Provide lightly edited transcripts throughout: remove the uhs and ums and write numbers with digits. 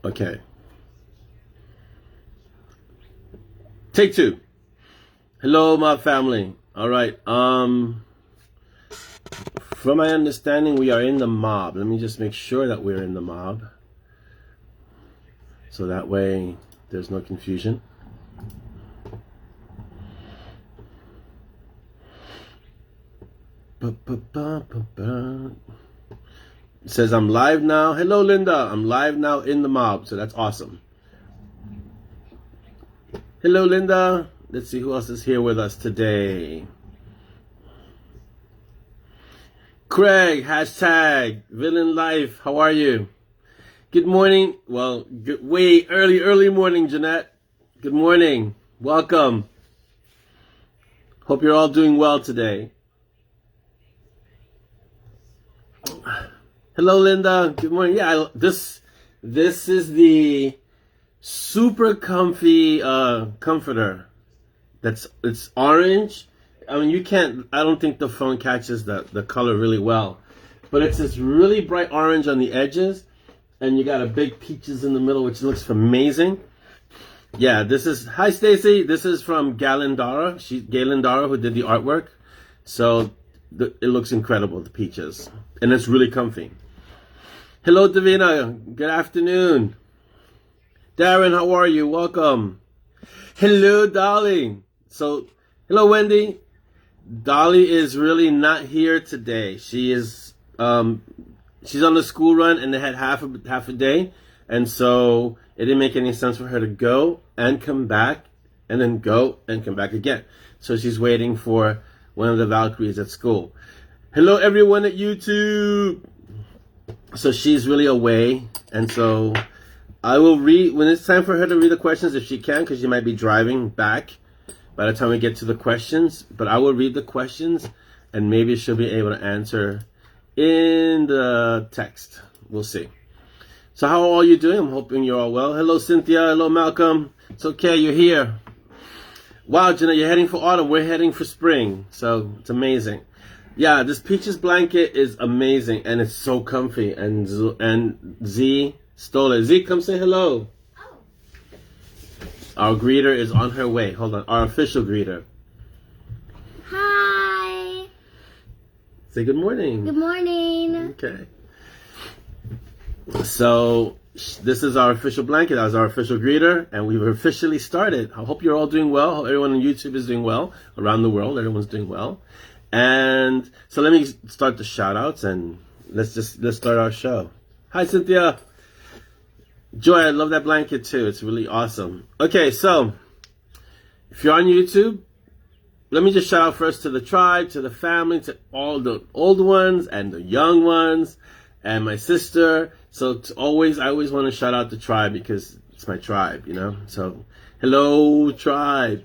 Okay. Take two. Hello, my family. All right. From my understanding, we are in the mob. Let me just make sure that we're in the mob, so that way there's no confusion. It says I'm live now. Hello, Linda. I'm live now in the mob, so that's awesome. Hello, Linda. Let's see who else is here with us today. Craig, hashtag Villain Life. How are you? Good morning. Well, way early morning, Jeanette. Good morning. Welcome. Hope you're all doing well today. Hello, Linda. Good morning. Yeah, this is the super comfy comforter. It's orange. I mean, I don't think the phone catches the color really well, but it's this really bright orange on the edges, and you got a big peaches in the middle, which looks amazing. Yeah, hi Stacy. This is from Galandara. Galandara, who did the artwork. So it looks incredible, the peaches, and it's really comfy. Hello, Davina. Good afternoon. Darren, how are you? Welcome. Hello, Dolly. So, hello, Wendy. Dolly is really not here today. She is, she's on the school run, and they had half a day, and so it didn't make any sense for her to go and come back, and then go and come back again. So she's waiting for one of the Valkyries at school. Hello, everyone at YouTube. So she's really away, and so I will read when it's time for her to read the questions, if she can, because she might be driving back by the time we get to the questions. But I will read the questions, and maybe she'll be able to answer in the text. We'll see. So how are all you doing? I'm hoping you're all well. Hello, Cynthia. Hello, Malcolm. It's okay. You're here. Wow, Jenna, you're heading for autumn. We're heading for spring. So it's amazing. Yeah, this peaches blanket is amazing, and it's so comfy. And Z stole it. Z, come say hello. Oh. Our greeter is on her way. Hold on. Our official greeter. Hi. Say good morning. Good morning. Okay. So this is our official blanket. That was our official greeter, and we've officially started. I hope you're all doing well. I hope everyone on YouTube is doing well. Around the world, everyone's doing well. And so let me start the shout outs, and let's start our show. Hi, Cynthia. Joy, I love that blanket too. It's really awesome. Okay, so if you're on YouTube, let me just shout out first to the tribe, to the family, to all the old ones and the young ones, and my sister. So I always want to shout out the tribe because it's my tribe, you know. So hello, tribe.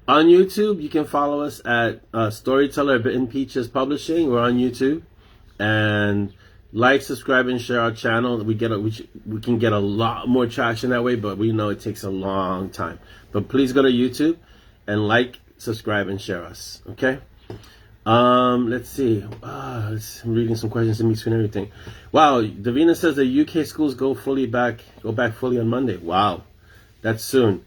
On YouTube, you can follow us at Storyteller, Bitten Peaches Publishing. We're on YouTube, and like, subscribe, and share our channel. We can get a lot more traction that way, but we know it takes a long time. But please go to YouTube and like, subscribe, and share us. Okay. Let's see. I'm reading some questions in between everything. Wow, Davina says the UK schools go back fully on Monday. Wow, that's soon.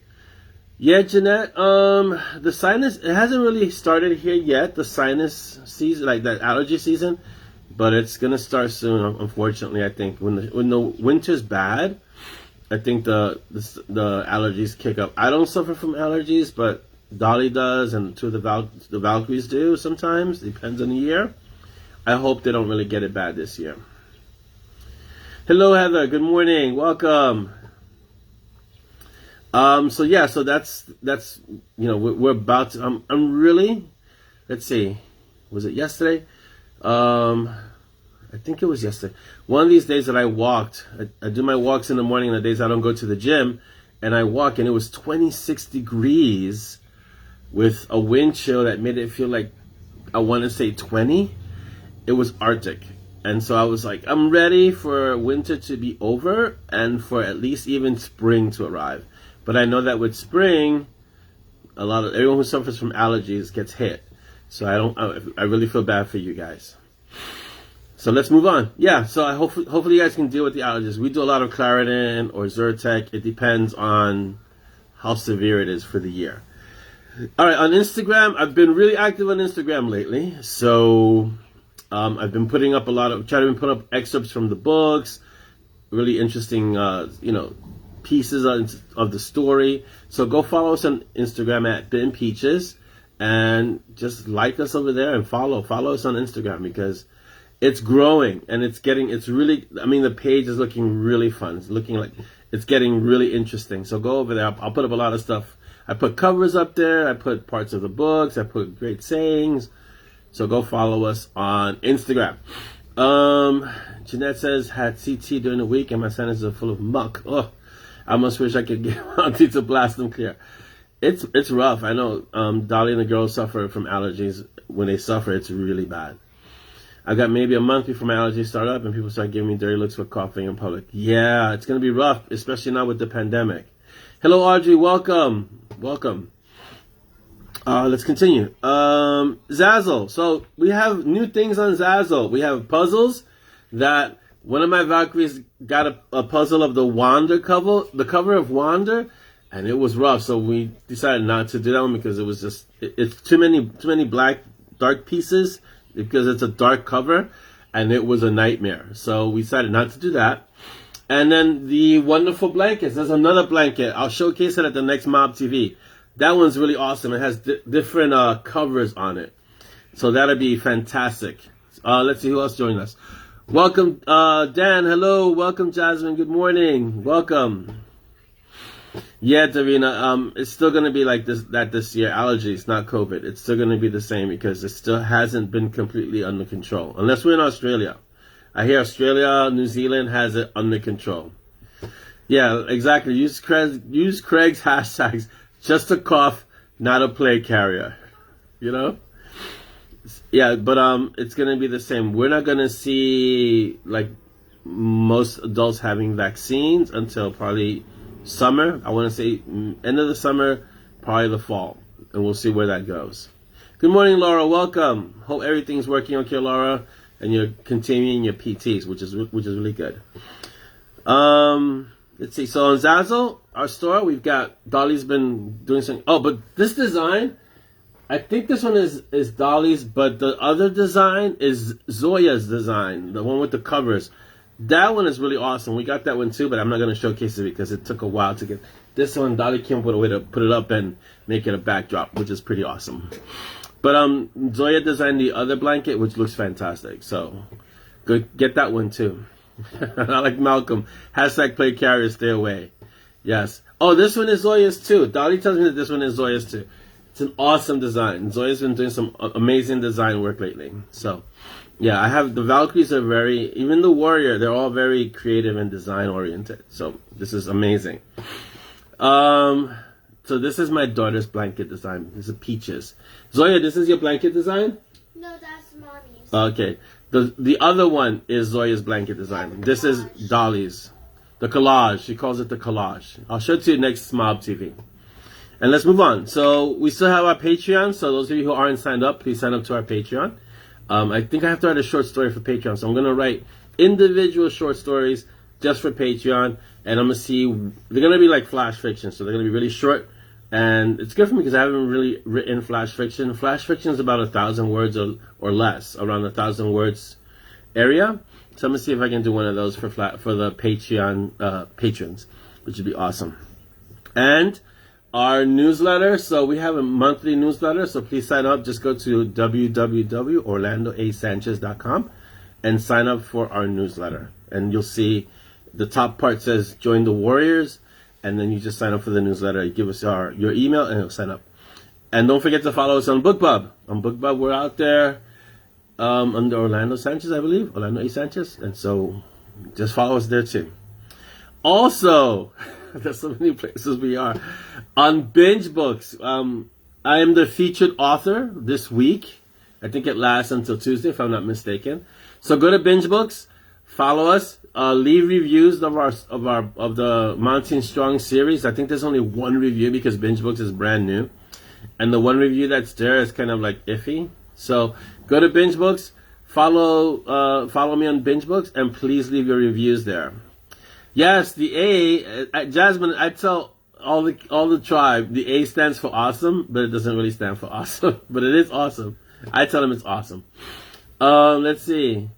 Yeah, Jeanette, the sinus, it hasn't really started here yet, the sinus season, like that allergy season, but it's going to start soon, unfortunately, I think. When the winter's bad, I think the allergies kick up. I don't suffer from allergies, but Dolly does, and two of the Valkyries do sometimes, depends on the year. I hope they don't really get it bad this year. Hello, Heather, good morning, welcome. So yeah, so that's you know, we're about to, I'm really, let's see, was it yesterday? I think it was yesterday. One of these days that I walked, I do my walks in the morning, and the days I don't go to the gym, and I walk, and it was 26 degrees with a wind chill that made it feel like, I want to say 20. It was Arctic. And so I was like, I'm ready for winter to be over and for at least even spring to arrive. But I know that with spring, everyone who suffers from allergies gets hit. So I really feel bad for you guys. So let's move on. Yeah, so hopefully you guys can deal with the allergies. We do a lot of Claritin or Zyrtec. It depends on how severe it is for the year. All right, on Instagram, I've been really active on Instagram lately. So I've been putting up trying to put up excerpts from the books, really interesting, pieces of the story. So go follow us on Instagram at Bitten Peaches, and just like us over there and follow us on Instagram, because it's growing and the page is looking really fun. It's looking like it's getting really interesting. So go over there. I'll put up a lot of stuff. I put covers up there. I put parts of the books. I put great sayings. So go follow us on Instagram. Jeanette says, had CT during the week and my sinuses are full of muck. Oh, I almost wish I could get Monty to blast them clear. It's rough. I know Dolly and the girls suffer from allergies. When they suffer, it's really bad. I got maybe a month before my allergies start up and people start giving me dirty looks for coughing in public. Yeah, it's going to be rough, especially now with the pandemic. Hello, Audrey. Welcome. Let's continue. ZAZZLE. So we have new things on ZAZZLE. We have puzzles that one of my Valkyries got a puzzle of the cover of Wander, and it was rough. So we decided not to do that one because it was just, it's too many black dark pieces, because it's a dark cover, and it was a nightmare. So we decided not to do that. And then the wonderful blankets. There's another blanket. I'll showcase it at the next Mob TV. That one's really awesome. It has different covers on it. So that'll be fantastic. Let's see who else joined us. Welcome, Dan. Hello. Welcome, Jasmine. Good morning. Welcome. Yeah, Davina, it's still going to be like this year. Allergies, not COVID. It's still going to be the same because it still hasn't been completely under control. Unless we're in Australia. I hear Australia, New Zealand has it under control. Yeah, exactly. Use Craig's hashtags. Just a cough, not a plague carrier. Yeah, but it's going to be the same. We're not going to see like most adults having vaccines until probably summer. I want to say end of the summer, probably the fall, and we'll see where that goes. Good morning, Laura. Welcome. Hope everything's working okay, Laura, and you're continuing your PTs, which is really good. Let's see. So on ZAZZLE, our store, we've got Dolly's been doing something. Oh, but this design, I think this one is Dolly's, but the other design is Zoya's design, the one with the covers. That one is really awesome. We got that one too, but I'm not going to showcase it because it took a while to get this one. Dolly came up with a way to put it up and make it a backdrop, which is pretty awesome. But Zoya designed the other blanket, which looks fantastic. So go get that one too. I like Malcolm. Hashtag play carrier, stay away. Yes. Oh, this one is Zoya's too. Dolly tells me that this one is Zoya's too. It's an awesome design. Zoya's been doing some amazing design work lately. So yeah, I have the Valkyries are even the Warrior, they're all very creative and design oriented. So this is amazing. So this is my daughter's blanket design. This is Peaches. Zoya, this is your blanket design? No, that's Mommy's. Okay. The other one is Zoya's blanket design. This is Dolly's. The collage. She calls it the collage. I'll show it to you next Mob TV. And let's move on. So we still have our Patreon. So those of you who aren't signed up, please sign up to our Patreon. I think I have to write a short story for Patreon. So I'm going to write individual short stories just for Patreon. And I'm going to see, they're going to be like flash fiction. So they're going to be really short. And it's good for me because I haven't really written flash fiction. Flash fiction is about 1,000 words or less, around 1,000 words area. So I'm going to see if I can do one of those for the Patreon patrons, which would be awesome. And our newsletter. So we have a monthly newsletter. So please sign up. Just go to www.orlandoasanchez.com and sign up for our newsletter. And you'll see the top part says join the Warriors. And then you just sign up for the newsletter. You give us your email and you'll sign up. And don't forget to follow us on BookBub. On BookBub, we're out there under Orlando Sanchez, I believe. Orlando A. Sanchez. And so just follow us there too. Also, there's so many places we are. On Binge Books, I am the featured author this week. I think it lasts until Tuesday, if I'm not mistaken. So go to Binge Books, follow us, leave reviews of the Monty Strong series. I think there's only one review because Binge Books is brand new, and the one review that's there is kind of like iffy. So go to Binge Books, follow me on Binge Books, and please leave your reviews there. Yes, the A, Jasmine, I tell all the tribe, the A stands for awesome, but it doesn't really stand for awesome. But it is awesome. I tell them it's awesome. Let's see.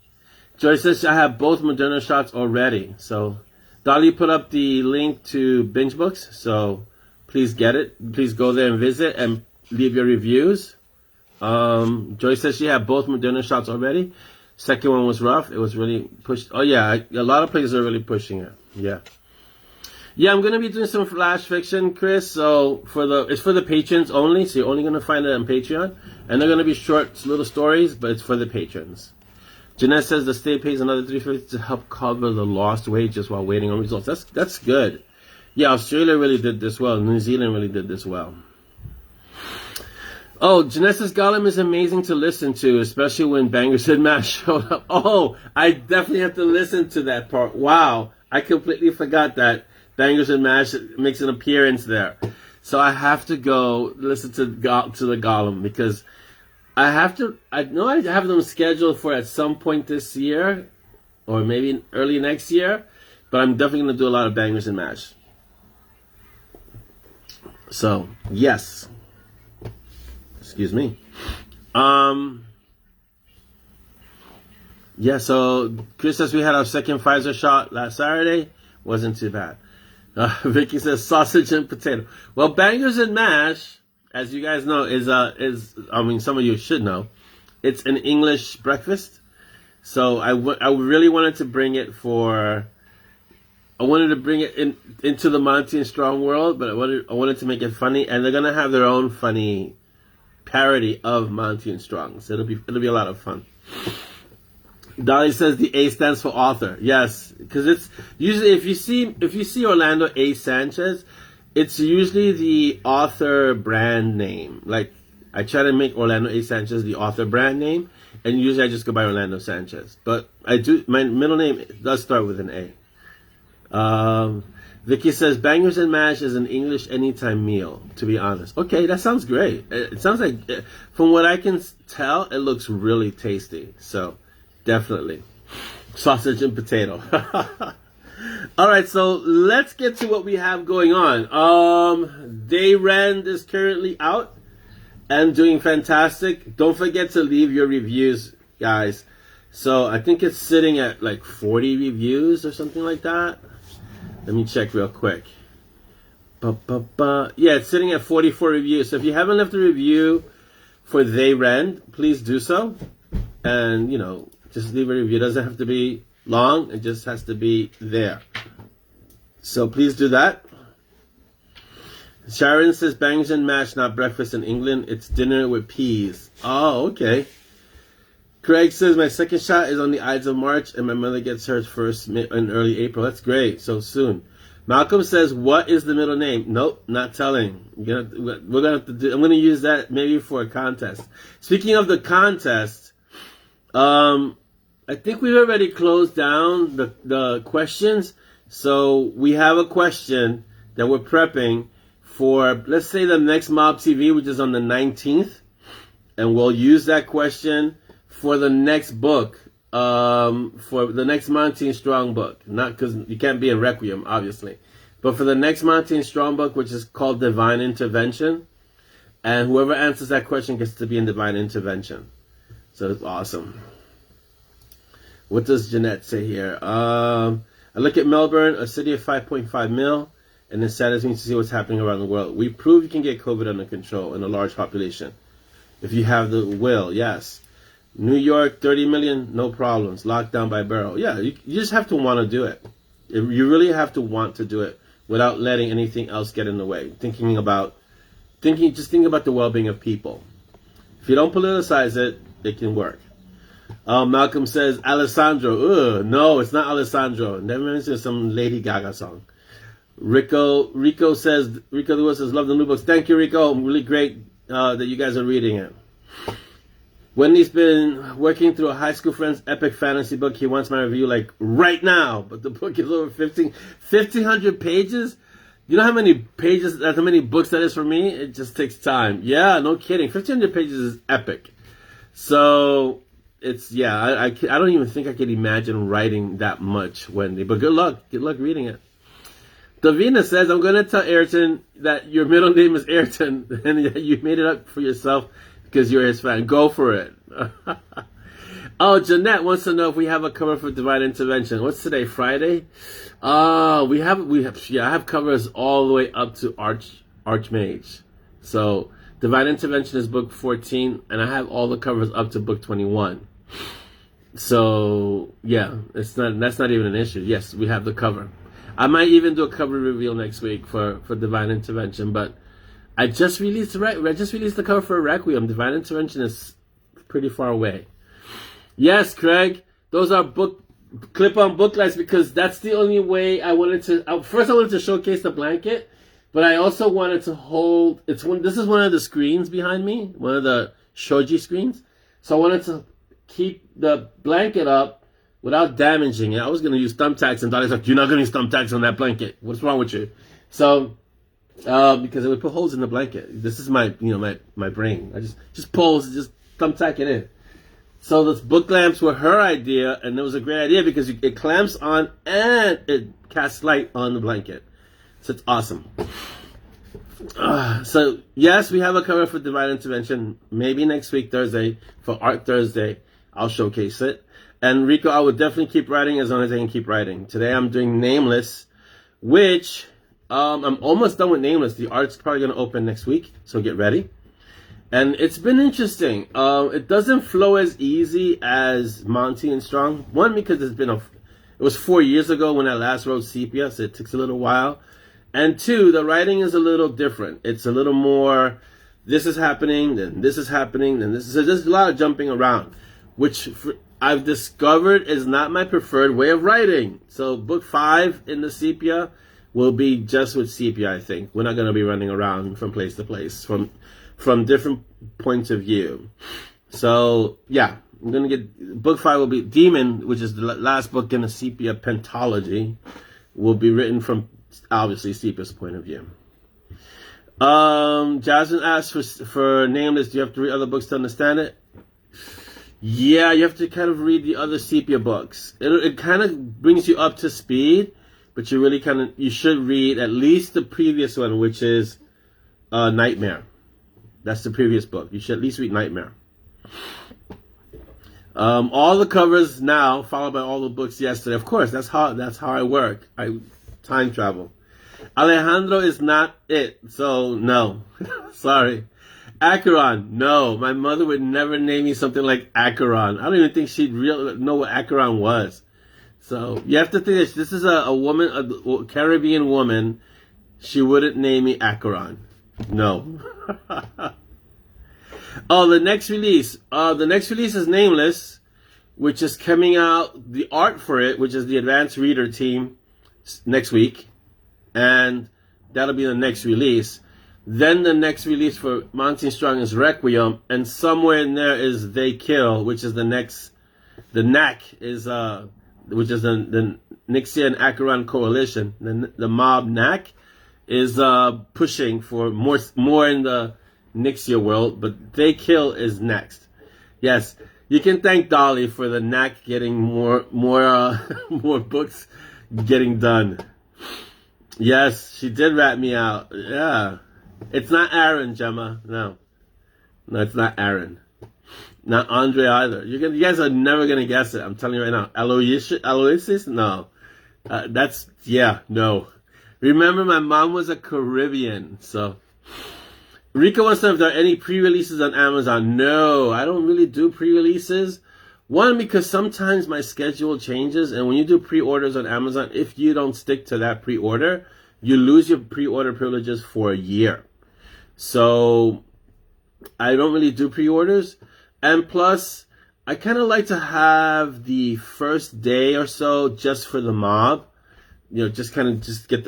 Joyce says I have both Moderna shots already. So Dolly put up the link to Binge Books, so please get it. Please go there and visit and leave your reviews. Joyce says she had both Moderna shots already. Second one was rough. It was really pushed. Oh yeah, a lot of places are really pushing it. Yeah. Yeah, I'm gonna be doing some flash fiction, Chris. So it's for the patrons only. So you're only gonna find it on Patreon, and they're gonna be short little stories, but it's for the patrons. Jeanette says the state pays another $350 to help cover the lost wages while waiting on results. That's good. Yeah, Australia really did this well. New Zealand really did this well. Oh, Jeanette says Gollum is amazing to listen to, especially when Bangers and Mash showed up. Oh, I definitely have to listen to that part. Wow, I completely forgot that Bangers and Mash makes an appearance there. So I have to go listen to the Gollum, because I know I have them scheduled for at some point this year, or maybe early next year, but I'm definitely going to do a lot of Bangers and Mash. So, yes. Excuse me. Yeah, so Chris says we had our second Pfizer shot last Saturday. Wasn't too bad. Vicky says sausage and potato. Well, Bangers and Mash, as you guys know, is I mean, some of you should know, it's an English breakfast. So I really wanted to bring it into the Monty and Strong world, but I wanted to make it funny, and they're gonna have their own funny parody of Monty and Strong. So it'll be a lot of fun. Dolly says the A stands for author. Yes, because it's usually if you see Orlando A. Sanchez, it's usually the author brand name. Like, I try to make Orlando A. Sanchez the author brand name, and usually I just go by Orlando Sanchez. But my middle name does start with an A. Vicky says Bangers and Mash is an English anytime meal, to be honest. Okay, that sounds great. It sounds like, from what I can tell, it looks really tasty. So, definitely. Sausage and potato. Alright, so let's get to what we have going on. Day Rend is currently out and doing fantastic. Don't forget to leave your reviews, guys. So I think it's sitting at like 40 reviews or something like that. Let me check real quick. Yeah, it's sitting at 44 reviews. So if you haven't left a review for They Rend, please do so. And, just leave a review. It doesn't have to be long. It just has to be there. So please do that. Sharon says Bangers and Mash, not breakfast in England. It's dinner with peas. Oh, okay. Craig says my second shot is on the Ides of March, and my mother gets hers first in early April. That's great. So soon. Malcolm says, what is the middle name? Nope, not telling. We're gonna have to do. I'm gonna use that maybe for a contest. Speaking of the contest, I think we've already closed down the questions. So we have a question that we're prepping for, let's say, the next Mob TV, which is on the 19th, and we'll use that question for the next book, for the next Monty and Strong book. Not because you can't be in Requiem, obviously, but for the next Monty and Strong book, which is called Divine Intervention, and whoever answers that question gets to be in Divine Intervention. So it's awesome. What does Jeanette say here? I look at Melbourne, a city of 5.5 mil, and it saddens me to see what's happening around the world. We prove you can get COVID under control in a large population if you have the will. Yes. New York, 30 million, no problems. Locked down by borough. Yeah, you just have to want to do it. You really have to want to do it without letting anything else get in the way. Just think about the well-being of people. If you don't politicize it, it can work. Malcolm says Alessandro. Ugh, no, it's not Alessandro. Never mentioned some Lady Gaga song. Rico Lewis says, love the new books. Thank you, Rico. Really great that you guys are reading it. Wendy's been working through a high school friend's epic fantasy book. He wants my review like right now, but the book is over 1,500 pages. You know how many pages, how many books that is for me? It just takes time. Yeah, no kidding. 1,500 pages is epic. So it's yeah. I don't even think I could imagine writing that much, Wendy. But good luck. Good luck reading it. Davina says, I'm going to tell Ayrton that your middle name is Ayrton and you made it up for yourself because you're his fan. Go for it. Oh, Jeanette wants to know if we have a cover for Divine Intervention. What's today, Friday? We have, I have covers all the way up to Archmage. So, Divine Intervention is book 14, and I have all the covers up to book 21. So, yeah, that's not even an issue. Yes, we have the cover. I might even do a cover reveal next week for Divine Intervention, but I just released the cover for Requiem. Divine Intervention is pretty far away. Yes, Craig, those are clip-on book lights because that's the only way I wanted to. First, I wanted to showcase the blanket, but I also wanted to hold. This is one of the screens behind me, one of the shoji screens. So I wanted to keep the blanket up without damaging it. I was going to use thumbtacks, and Dolly's like, "You're not going to use thumbtacks on that blanket. What's wrong with you?" So, because it would put holes in the blanket. This is my brain. I just thumbtack it in. So those book lamps were her idea, and it was a great idea because it clamps on and it casts light on the blanket. So it's awesome. So yes, we have a cover for Divine Intervention. Maybe next week, Thursday, for Art Thursday, I'll showcase it. And Rico, I will definitely keep writing as long as I can keep writing. Today I'm doing Nameless, which I'm almost done with Nameless. The art's probably going to open next week, so get ready. And it's been interesting. It doesn't flow as easy as Monty and Strong. One, because it was 4 years ago when I last wrote Sepia, so it takes a little while. And two, the writing is a little different. It's a little more, this is happening, then this is happening, then this is, so there's a lot of jumping around, which I've discovered is not my preferred way of writing. So book 5 in the Sepia will be just with Sepia, I think. We're not going to be running around from place to place, from different points of view. So, yeah, I'm going to get, book 5 will be Demon, which is the last book in the Sepia pentology, will be written from, obviously, Sepia's point of view. Jasmine asked for Nameless, do you have to read other books to understand it? Yeah, you have to kind of read the other Sepia books. It kind of brings you up to speed, but you should read at least the previous one, which is Nightmare. That's the previous book. You should at least read Nightmare. All the covers now, followed by all the books yesterday. Of course, that's how I work. I time travel. Alejandro is not it, so no. Sorry. Acheron, no. My mother would never name me something like Acheron. I don't even think she'd really know what Acheron was. So you have to think this is a woman, a Caribbean woman. She wouldn't name me Acheron. No. Oh, the next release. The next release is Nameless, which is coming out. The art for it, which is the Advanced Reader team, next week, and that'll be the next release. Then the next release for Monty Strong is Requiem, and somewhere in there is They Kill, which is the next. The NAC is which is the Nixia and Acheron coalition. The mob NAC is pushing for more in the Nixia world, but They Kill is next. Yes, you can thank Dolly for the NAC getting more more books getting done. Yes, she did rat me out. Yeah. It's not Aaron, Gemma. No, it's not Aaron. Not Andre either. You guys are never going to guess it. I'm telling you right now. Aloysius? No. No. Remember, my mom was a Caribbean, so. Rika wants to know if there are any pre-releases on Amazon. No, I don't really do pre-releases. One, because sometimes my schedule changes, and when you do pre-orders on Amazon, if you don't stick to that pre-order, you lose your pre-order privileges for a year. So I don't really do pre-orders. And plus, I kind of like to have the first day or so just for the mob. You know,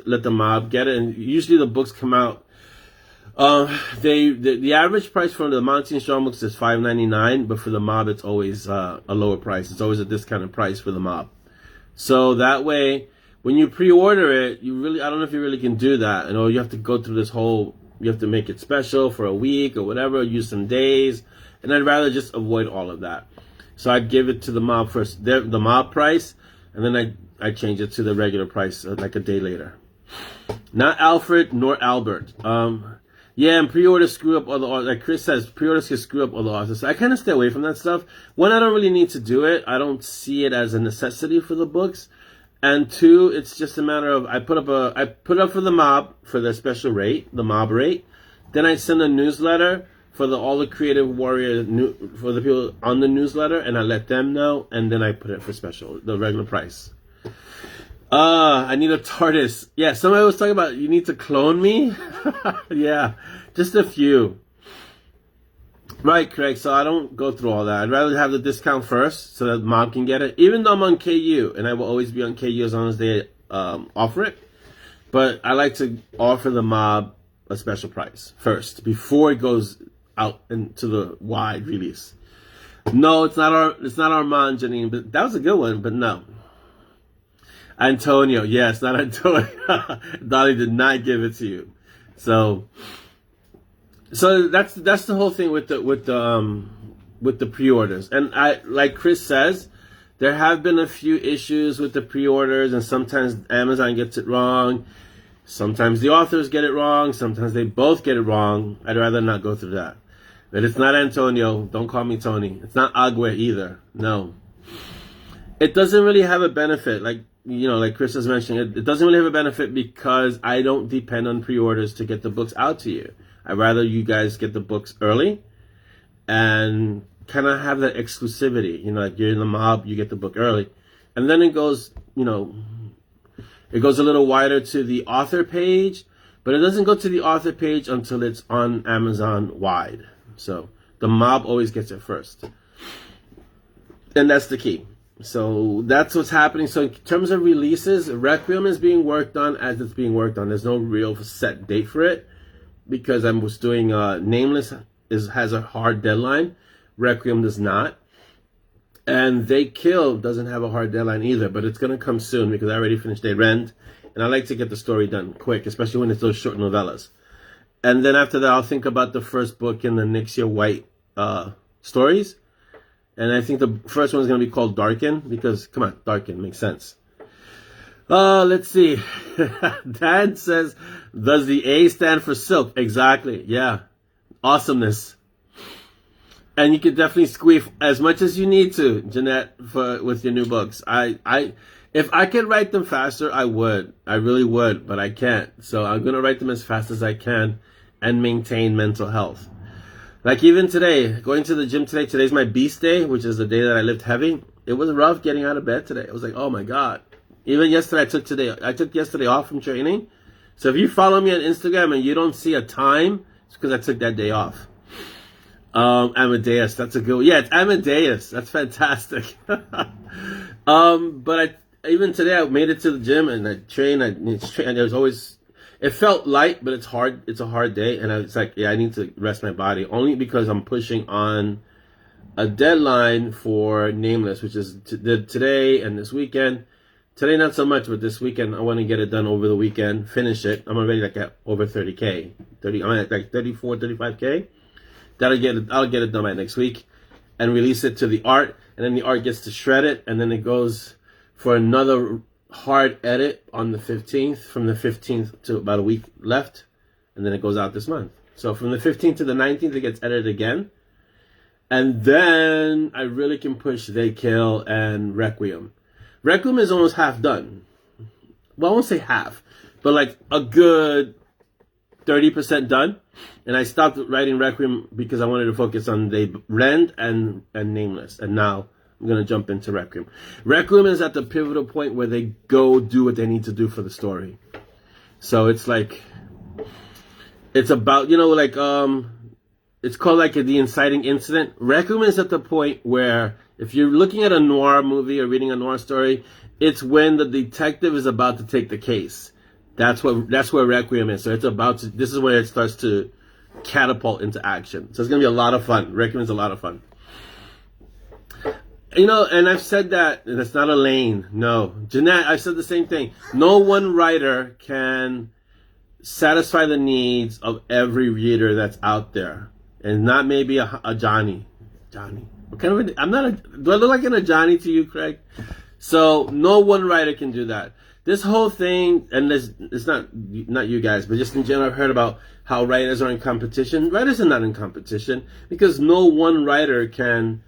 let the mob get it. And usually the books come out. The average price for the Monty and Strong books is $5.99, but for the mob it's always a lower price. It's always a discounted price for the mob. So that way, when you pre-order it, I don't know if you really can do that. You know, you have to go through you have to make it special for a week or whatever, use some days, and I'd rather just avoid all of that. So I'd give it to the mob first, the mob price, and then I change it to the regular price like a day later. Not Alfred nor Albert. Yeah, and pre-orders screw up other authors. Like Chris says, pre-orders can screw up other authors. So I kind of stay away from that stuff. One, I don't really need to do it. I don't see it as a necessity for the books. And two, it's just a matter of I put up for the mob for the special rate, the mob rate. Then I send a newsletter for all the creative warrior for the people on the newsletter, and I let them know, and then I put it for special, the regular price. I need a TARDIS. Yeah, somebody was talking about you need to clone me. Yeah, just a few. Right, Craig. So I don't go through all that. I'd rather have the discount first so that mob can get it. Even though I'm on KU, and I will always be on KU as long as they offer it. But I like to offer the mob a special price first before it goes out into the wide release. No, it's not Armand, Janine, but that was a good one. But no, Antonio. Yes, not Antonio. Dolly did not give it to you. So that's the whole thing with the pre-orders. And I, like Chris says, there have been a few issues with the pre-orders, and sometimes Amazon gets it wrong. Sometimes the authors get it wrong. Sometimes they both get it wrong. I'd rather not go through that. But it's not Antonio. Don't call me Tony. It's not Agua either. No. It doesn't really have a benefit. Like Chris was mentioning, it doesn't really have a benefit because I don't depend on pre-orders to get the books out to you. I'd rather you guys get the books early and kind of have that exclusivity. Like you're in the mob, you get the book early. And then it goes, it goes a little wider to the author page, but it doesn't go to the author page until it's on Amazon wide. So the mob always gets it first. And that's the key. So that's what's happening. So in terms of releases, Requiem is being worked on as it's being worked on. There's no real set date for it because I was doing Nameless has a hard deadline. Requiem does not. And They Kill doesn't have a hard deadline either, but it's going to come soon because I already finished They Rend. And I like to get the story done quick, especially when it's those short novellas. And then after that, I'll think about the first book in the Nixia White stories. And I think the first one is going to be called Darken because, come on, Darken makes sense. Let's see. Dad says, does the A stand for silk? Exactly. Yeah. Awesomeness. And you can definitely squeeze as much as you need to, Jeanette, with your new books. If I could write them faster, I would. I really would, but I can't. So I'm going to write them as fast as I can and maintain mental health. Like even today, going to the gym today. Today's my beast day, which is the day that I lift heavy. It was rough getting out of bed today. It was like, oh my God. Even yesterday, I took yesterday off from training. So if you follow me on Instagram and you don't see a time, it's because I took that day off. Amadeus, that's a good one. Yeah, it's Amadeus. That's fantastic. But even today I made it to the gym and I trained. And there's always, it felt light, but it's hard. It's a hard day. And it's like, yeah, I need to rest my body only because I'm pushing on a deadline for Nameless, which is today and this weekend. Today, not so much, but this weekend, I want to get it done over the weekend, finish it. I'm already like at over 30K. I'm at like 34, 35K. I'll get it done by next week and release it to the art. And then the art gets to shred it. And then it goes for another hard edit on the 15th, from the 15th to about a week left. And then it goes out this month. So from the 15th to the 19th, it gets edited again. And then I really can push They Kill and Requiem. Requiem is almost half done. Well, I won't say half, but like a good 30% done. And I stopped writing Requiem because I wanted to focus on They Rend and Nameless. And now I'm going to jump into Requiem. Requiem is at the pivotal point where they go do what they need to do for the story. So it's like, it's about, it's called like the inciting incident. Requiem is at the point where if you're looking at a noir movie or reading a noir story, it's when the detective is about to take the case. That's where Requiem is. So it's this is where it starts to catapult into action. So it's going to be a lot of fun. Requiem is a lot of fun. And I've said that, and it's not a lane. No. Jeanette, I've said the same thing. No one writer can satisfy the needs of every reader that's out there. And not maybe a Johnny. I'm not a, do I look like an Ajani to you, Craig? So no one writer can do that. This whole thing, and it's not you guys, but just in general, I've heard about how writers are in competition. Writers are not in competition because no one writer can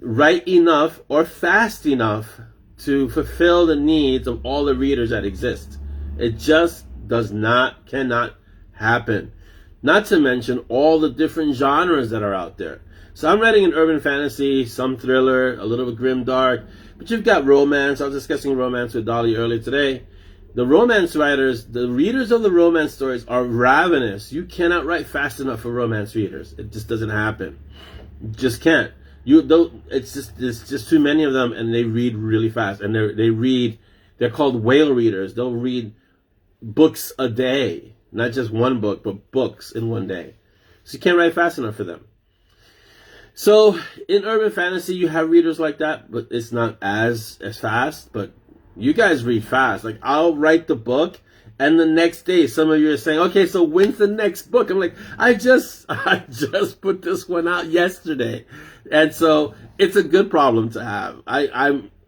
write enough or fast enough to fulfill the needs of all the readers that exist. It just cannot happen. Not to mention all the different genres that are out there. So I'm writing an urban fantasy, some thriller, a little bit grimdark, but you've got romance. I was discussing romance with Dolly earlier today. The romance writers, the readers of the romance stories are ravenous. You cannot write fast enough for romance readers. It just doesn't happen. You just can't. It's just too many of them, and they read really fast. And they're called whale readers. They'll read books a day, not just one book, but books in one day. So you can't write fast enough for them. So in urban fantasy, you have readers like that, but it's not as fast. But you guys read fast. Like, I'll write the book, and the next day, some of you are saying, "Okay, so when's the next book?" I'm like, I just put this one out yesterday, and so it's a good problem to have.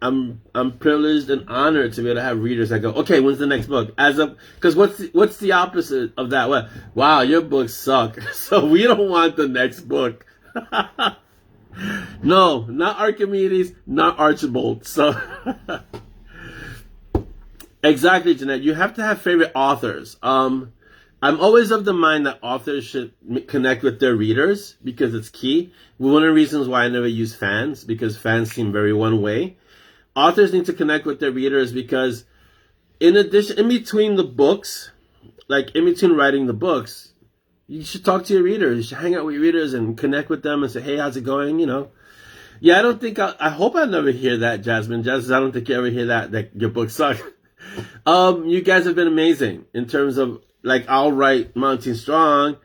I'm privileged and honored to be able to have readers that go, "Okay, when's the next book?" Because what's the opposite of that? Well, wow, your books suck, so we don't want the next book. No, not Archimedes, not Archibald. So exactly, Jeanette. You have to have favorite authors. I'm always of the mind that authors should connect with their readers because it's key. One of the reasons why I never use fans, because fans seem very one way. Authors need to connect with their readers because in between the books, like in between writing the books, you should talk to your readers. You should hang out with your readers and connect with them and say, "Hey, how's it going?" You know. Yeah, I don't think I hope I never hear that, Jasmine. Jasmine, I don't think you ever hear that your books suck. You guys have been amazing in terms of, like, I'll write Monty Strong,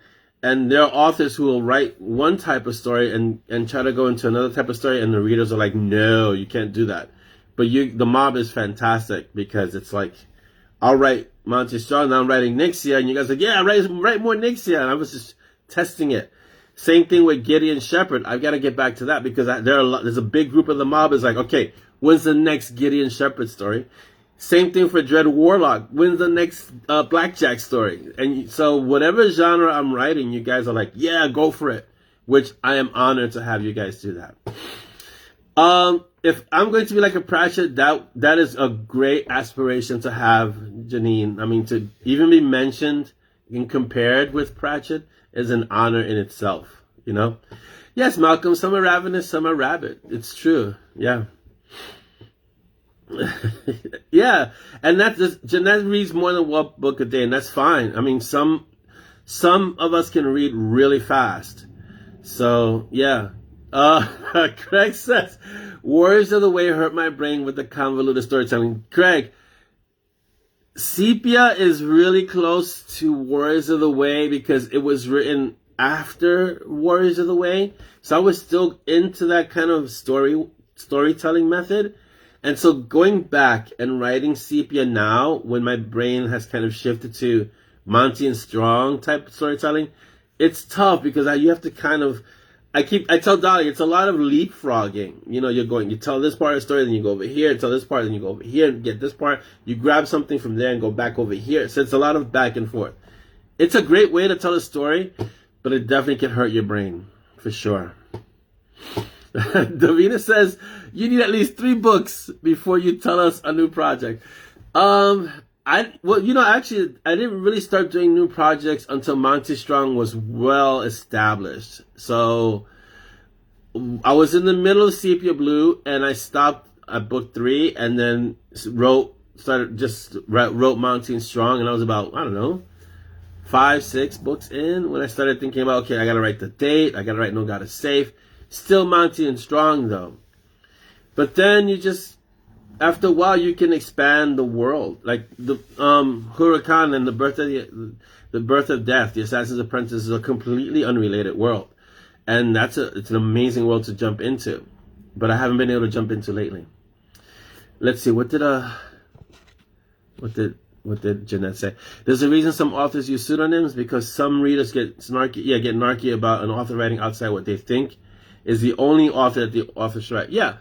and there are authors who will write one type of story and try to go into another type of story, and the readers are like, "No, you can't do that." But the mob is fantastic because it's like, I'll write Monty Strong, now I'm writing Nixia, and you guys are like, "Yeah, write more Nixia," and I was just testing it. Same thing with Gideon Shepherd. I've got to get back to that because there's a big group of the mob is like, "Okay, when's the next Gideon Shepherd story?" Same thing for Dread Warlock. When's the next Blackjack story? And so whatever genre I'm writing, you guys are like, "Yeah, go for it," which I am honored to have you guys do that. If I'm going to be like a Pratchett, that is a great aspiration to have, Janine. I mean, to even be mentioned and compared with Pratchett is an honor in itself, you know? Yes, Malcolm, some are ravenous, some are rabid. It's true, yeah. Yeah, and that's just, Jeanette reads more than one book a day, and that's fine. I mean, some of us can read really fast. So, yeah. Craig says, "Words of the Way hurt my brain with the convoluted storytelling." Craig, Sepia is really close to Warriors of the Way because it was written after Warriors of the Way. So I was still into that kind of storytelling method. And so going back and writing Sepia now, when my brain has kind of shifted to Monty and Strong type of storytelling, it's tough because you have to kind of, I tell Dolly, it's a lot of leapfrogging. You know, you tell this part of the story, then you go over here, tell this part, then you go over here and get this part. You grab something from there and go back over here. So it's a lot of back and forth. It's a great way to tell a story, but it definitely can hurt your brain, for sure. Davina says, "You need at least 3 books before you tell us a new project." Actually, I didn't really start doing new projects until Monty Strong was well established. So I was in the middle of Sepia Blue, and I stopped at book 3, and then wrote Monty and Strong, and I was about, I don't know, 5, 6 books in when I started thinking about, okay, I gotta write the date, I gotta write No God is Safe. Still Monty and Strong though. But then after a while, you can expand the world. Like the Huracan and the Birth of Death, The Assassin's Apprentice is a completely unrelated world, and it's an amazing world to jump into. But I haven't been able to jump into lately. Let's see, what did Jeanette say? There's a reason some authors use pseudonyms because some readers get snarky about an author writing outside what they think is the only author that the author should write. Yeah,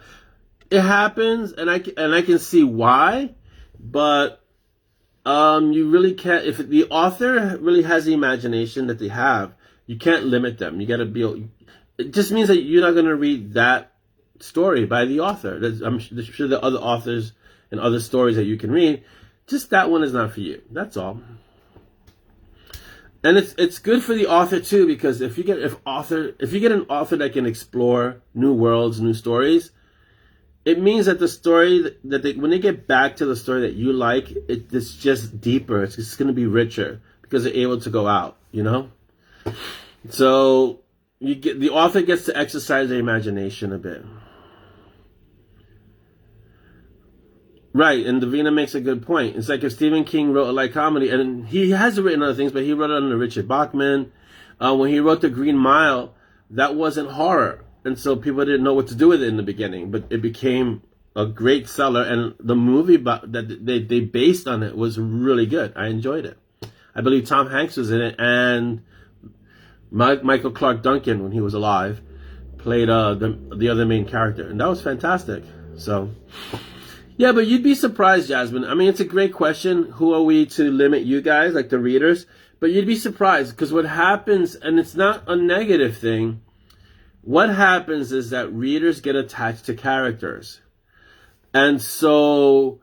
it happens, and I can see why, but you really can't. If the author really has the imagination that they have, you can't limit them. You got to be. It just means that you're not going to read that story by the author. I'm sure there are other authors and other stories that you can read. Just that one is not for you. That's all. And it's good for the author too, because if you get an author that can explore new worlds, new stories, it means that the story when they get back to the story that you like, it's just deeper. It's just going to be richer because they're able to go out, you know. So the author gets to exercise their imagination a bit. Right, and Davina makes a good point. It's like if Stephen King wrote a light comedy, and he has written other things, but he wrote it under Richard Bachman. When he wrote The Green Mile, that wasn't horror, and so people didn't know what to do with it in the beginning, but it became a great seller, and the movie that they based on it was really good. I enjoyed it. I believe Tom Hanks was in it, and Michael Clark Duncan, when he was alive, played the other main character, and that was fantastic. So... yeah, but you'd be surprised, Jasmine. I mean, it's a great question. Who are we to limit you guys, like the readers? But you'd be surprised, because what happens, and it's not a negative thing, what happens is that readers get attached to characters. And so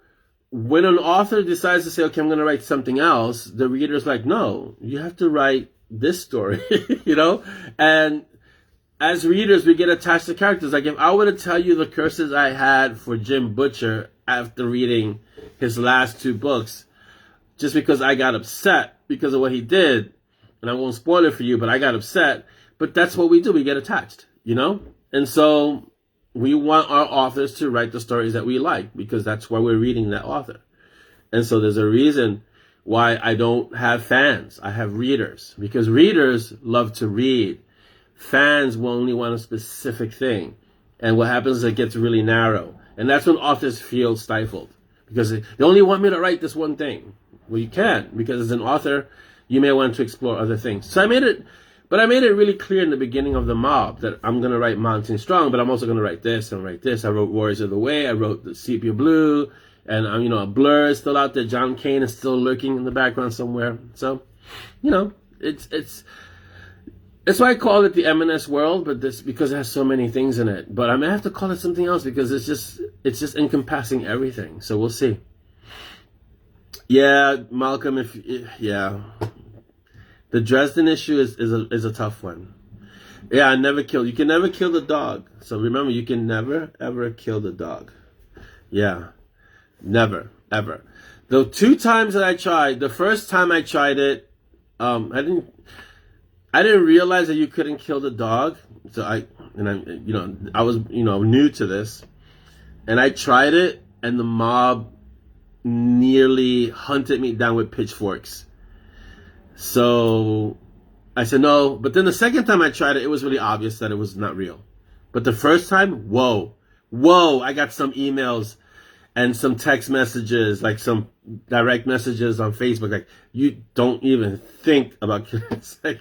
when an author decides to say, okay, I'm going to write something else, the reader's like, no, you have to write this story, you know? And as readers, we get attached to characters. Like if I were to tell you the curses I had for Jim Butcher after reading his last 2 books, just because I got upset because of what he did, and I won't spoil it for you, but I got upset. But that's what we do. We get attached, you know? And so we want our authors to write the stories that we like, because that's why we're reading that author. And so there's a reason why I don't have fans. I have readers, because readers love to read. Fans will only want a specific thing. And what happens is it gets really narrow. And that's when authors feel stifled, because they only want me to write this one thing. Well, you can't, because as an author, you may want to explore other things. So I made it really clear in the beginning of The Mob that I'm going to write Mountain Strong, but I'm also going to write this and write this. I wrote Warriors of the Way. I wrote The Sepia Blue. And, Blur is still out there. John Kane is still lurking in the background somewhere. So, it's why I call it the M&S world, but this because it has so many things in it. But I may have to call it something else, because it's just encompassing everything. So we'll see. Yeah, Malcolm, the Dresden issue is a tough one. Yeah, you can never kill the dog. So remember, you can never ever kill the dog. Yeah, never ever. The 2 times that I tried, the first time I tried it, I didn't realize that you couldn't kill the dog. So I was new to this, and I tried it, and the mob nearly hunted me down with pitchforks. So I said no. But then the second time I tried it, it was really obvious that it was not real. But the first time, whoa, I got some emails and some text messages, like some direct messages on Facebook, like, you don't even think about killing. It's like,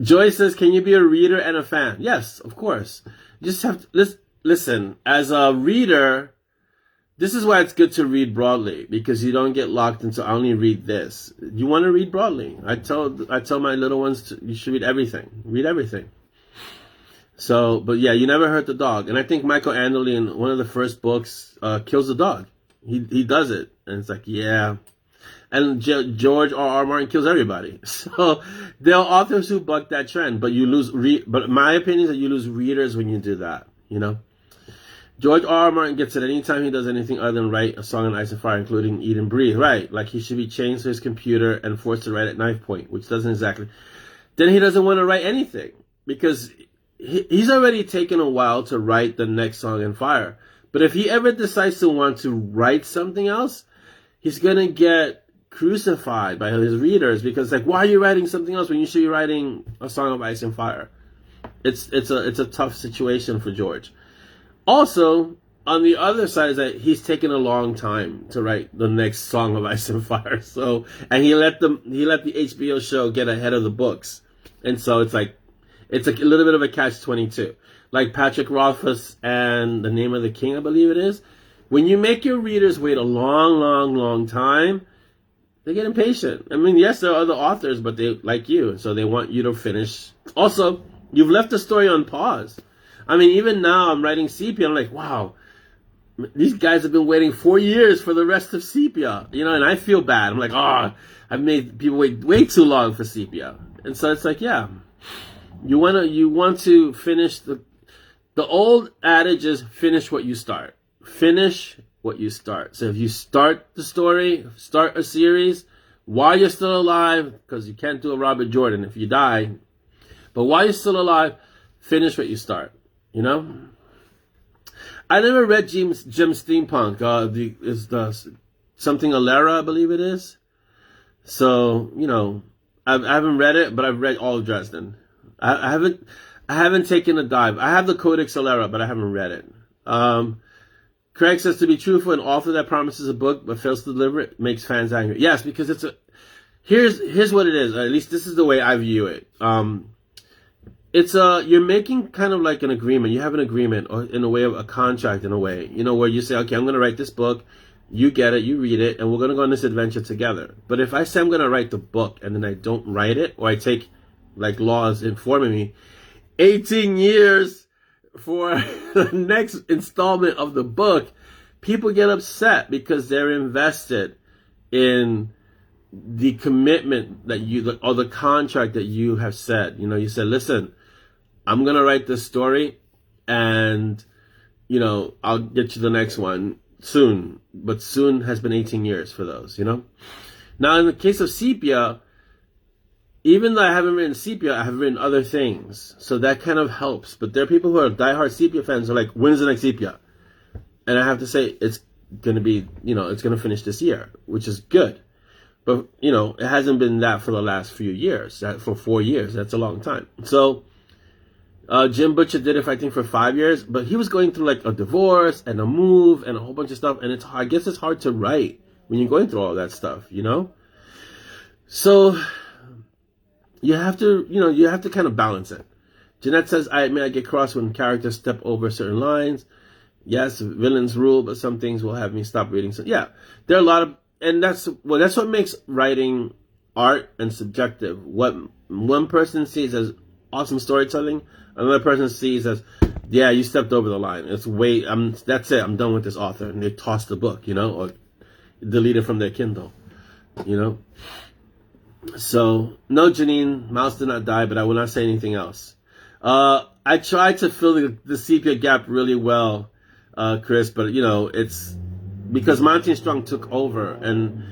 Joy says, can you be a reader and a fan? Yes, of course. You just have to listen. As a reader, this is why it's good to read broadly, because you don't get locked into, I only read this. You want to read broadly. I tell my little ones, you should read everything. Read everything. So, but yeah, you never hurt the dog. And I think Michael Anderle in one of the first books kills the dog. He does it. And it's like, yeah. And George R.R. Martin kills everybody. So there are authors who buck that trend, but you lose. But my opinion is that you lose readers when you do that. You know, George R.R. Martin gets it anytime he does anything other than write a song on Ice and Fire, including Eat and Breathe. Right, like he should be chained to his computer and forced to write at knife point, which doesn't exactly. Then he doesn't want to write anything, because he's already taken a while to write the next song in Fire. But if he ever decides to want to write something else, he's gonna get crucified by his readers, because like, why are you writing something else when you should be writing a song of Ice and Fire? It's a tough situation for George. Also, on the other side is that he's taken a long time to write the next song of Ice and Fire. So, and he let the HBO show get ahead of the books, and so it's like It's a little bit of a catch-22. Like Patrick Rothfuss and The Name of the King, I believe it is. When you make your readers wait a long, long, long time, they get impatient. I mean, yes, there are other authors, but they like you, so they want you to finish. Also, you've left the story on pause. I mean, even now I'm writing Sepia, I'm like, wow, these guys have been waiting 4 years for the rest of Sepia, you know, and I feel bad. I'm like, oh, I've made people wait way too long for Sepia. And so it's like, yeah, you want to finish the old adage is finish what you start. Finish what you start. So if you start the story, start a series while you're still alive, because you can't do a Robert Jordan if you die, but while you're still alive, finish what you start, you know? I never read Jim Steampunk. Something Alera, I believe it is. So, you know, I haven't read it, but I've read all of Dresden. I haven't taken a dive. I have the Codex Alera, but I haven't read it. Craig says, to be truthful, an author that promises a book but fails to deliver it makes fans angry. Yes, because here's what it is. At least this is the way I view it. You're making kind of like an agreement. You have an agreement, or in a way of a contract, in a way, you know, where you say, okay, I'm going to write this book. You get it, you read it, and we're going to go on this adventure together. But if I say I'm going to write the book and then I don't write it, or I take, like laws informing me, 18 years for the next installment of the book, people get upset because they're invested in the commitment that or the contract that you have said. You know, you said, listen, I'm going to write this story and, you know, I'll get you the next one soon. But soon has been 18 years for those, you know. Now, in the case of Sepia, even though I haven't written Sepia, I have written other things. So that kind of helps. But there are people who are diehard Sepia fans who are like, when's the next Sepia? And I have to say, it's going to be, you know, it's going to finish this year, which is good. But, you know, it hasn't been that for the last few years. For 4 years, that's a long time. So Jim Butcher did it, I think, for 5 years. But he was going through like a divorce and a move and a whole bunch of stuff. And I guess it's hard to write when you're going through all that stuff, you know? So you have to kind of balance it. Jeanette says, I admit I get cross when characters step over certain lines. Yes, villains rule, but some things will have me stop reading. So yeah, there are a lot of, and that's what makes writing art and subjective. What one person sees as awesome storytelling, another person sees as, yeah, you stepped over the line. That's it. I'm done with this author, and they toss the book, you know, or delete it from their Kindle, you know. So, no, Janine, Mouse did not die, but I will not say anything else. I tried to fill the sepia gap really well, Chris, but, you know, it's because Monty and Strong took over, and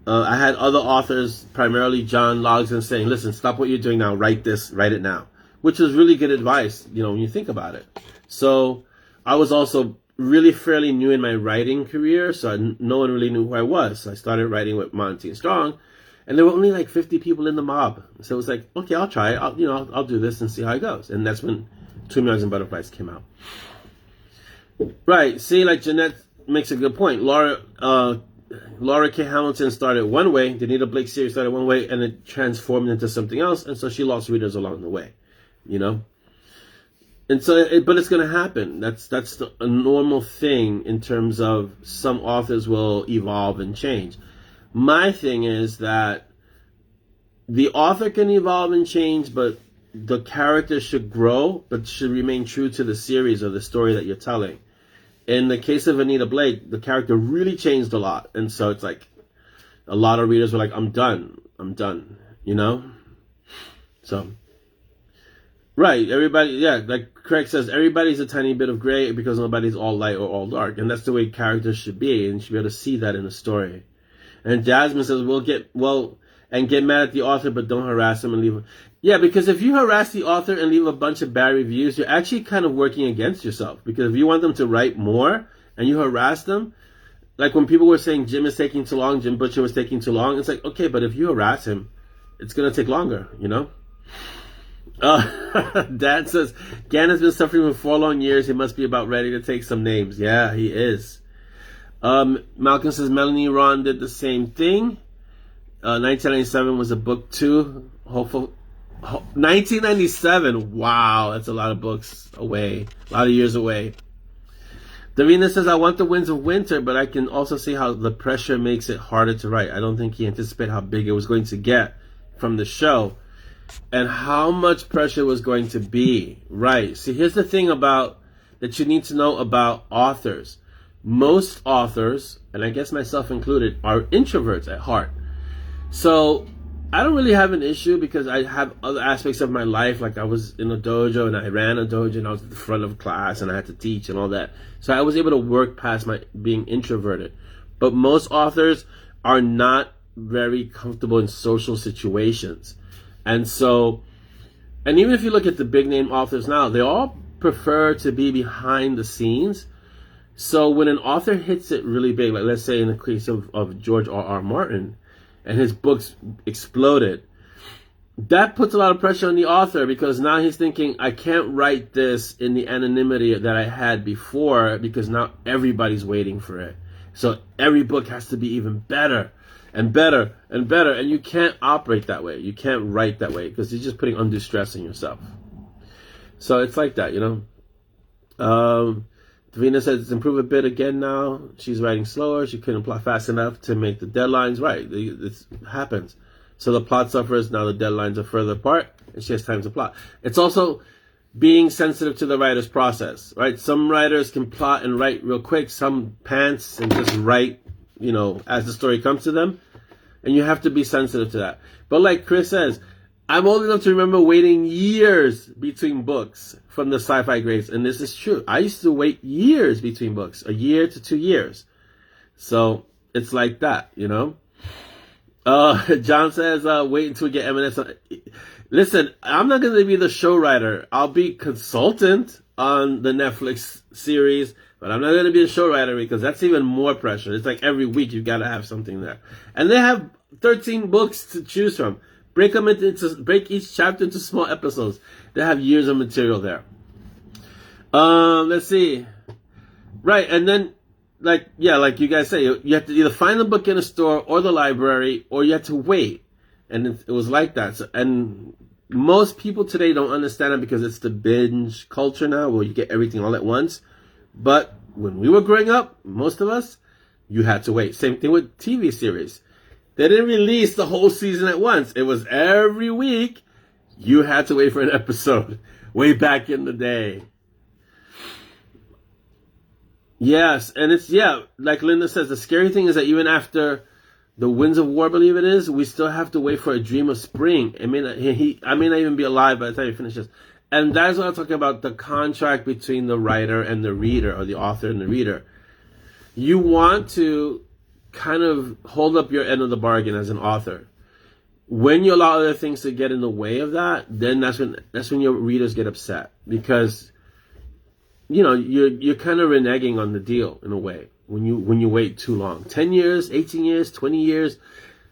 I had other authors, primarily John Logsdon, saying, listen, stop what you're doing now, write it now, which was really good advice, you know, when you think about it. So, I was also really fairly new in my writing career, so no one really knew who I was. So I started writing with Monty and Strong. And there were only like 50 people in the mob. So it was like, okay, I'll try it. I'll do this and see how it goes. And that's when Twin Millions and Butterflies came out. Right. See, like Jeanette makes a good point. Laura K. Hamilton started one way. The Nita Blake series started one way, and it transformed into something else. And so she lost readers along the way, you know? And so, but it's going to happen. That's a normal thing in terms of some authors will evolve and change. My thing is that the author can evolve and change, but the character should grow, but should remain true to the series or the story that you're telling. In the case of Anita Blake, the character really changed a lot. And so it's like, a lot of readers were like, I'm done, you know? So, right, everybody, yeah, like Craig says, everybody's a tiny bit of gray because nobody's all light or all dark. And that's the way characters should be, and you should be able to see that in a story. And Jasmine says, get mad at the author, but don't harass him and leave him. Yeah, because if you harass the author and leave a bunch of bad reviews, you're actually kind of working against yourself. Because if you want them to write more and you harass them, like when people were saying Jim is taking too long, Jim Butcher was taking too long, it's like, okay, but if you harass him, it's going to take longer, you know? Dad says, Gan has been suffering for 4 long years. He must be about ready to take some names. Yeah, he is. Malcolm says Melanie Ron did the same thing. 1997 was a book too. Hopeful 1997. Wow, that's a lot of books away, a lot of years away. Davina says, I want the Winds of Winter, but I can also see how the pressure makes it harder to write. I don't think he anticipated how big it was going to get from the show and how much pressure was going to be. Right. See, here's the thing about that you need to know about authors. Most authors, and I guess myself included, are introverts at heart. So I don't really have an issue because I have other aspects of my life. Like I was in a dojo and I ran a dojo and I was at the front of class and I had to teach and all that. So I was able to work past my being introverted. But most authors are not very comfortable in social situations. And so, and even if you look at the big name authors now, they all prefer to be behind the scenes. So when an author hits it really big, like let's say in the case of George R.R. Martin, and his books exploded, that puts a lot of pressure on the author because now he's thinking, I can't write this in the anonymity that I had before because now everybody's waiting for it. So every book has to be even better and better and better. And you can't operate that way. You can't write that way because you're just putting undue stress on yourself. So it's like that, you know. Davina says it's improved a bit again now. She's writing slower. She couldn't plot fast enough to make the deadlines. Right, it happens. So the plot suffers. Now the deadlines are further apart, and she has time to plot. It's also being sensitive to the writer's process, right? Some writers can plot and write real quick. Some pants and just write, you know, as the story comes to them. And you have to be sensitive to that. But like Chris says, I'm old enough to remember waiting years between books from the sci-fi grades. And this is true. I used to wait years between books, a year to 2 years. So it's like that, you know. John says, wait until we get M&S. Listen, I'm not going to be the show writer. I'll be consultant on the Netflix series, but I'm not going to be a show writer because that's even more pressure. It's like every week you've got to have something there. And they have 13 books to choose from. Break each chapter into small episodes. They have years of material there. Let's see. Right, and then, like you guys say, you have to either find the book in a store or the library, or you have to wait. And it was like that. So, and most people today don't understand it because it's the binge culture now, where you get everything all at once. But when we were growing up, most of us, you had to wait. Same thing with TV series. They didn't release the whole season at once. It was every week. You had to wait for an episode. Way back in the day. Yes, and it's, like Linda says, the scary thing is that even after the Winds of War, I believe it is, we still have to wait for A Dream of Spring. I may not even be alive by the time he finishes. And that's what I'm talking about, the contract between the writer and the reader, or the author and the reader. You want to kind of hold up your end of the bargain as an author. When you allow other things to get in the way of that, then that's when your readers get upset, because you know you're kind of reneging on the deal in a way when you wait too long. 10 years, 18 years, 20 years,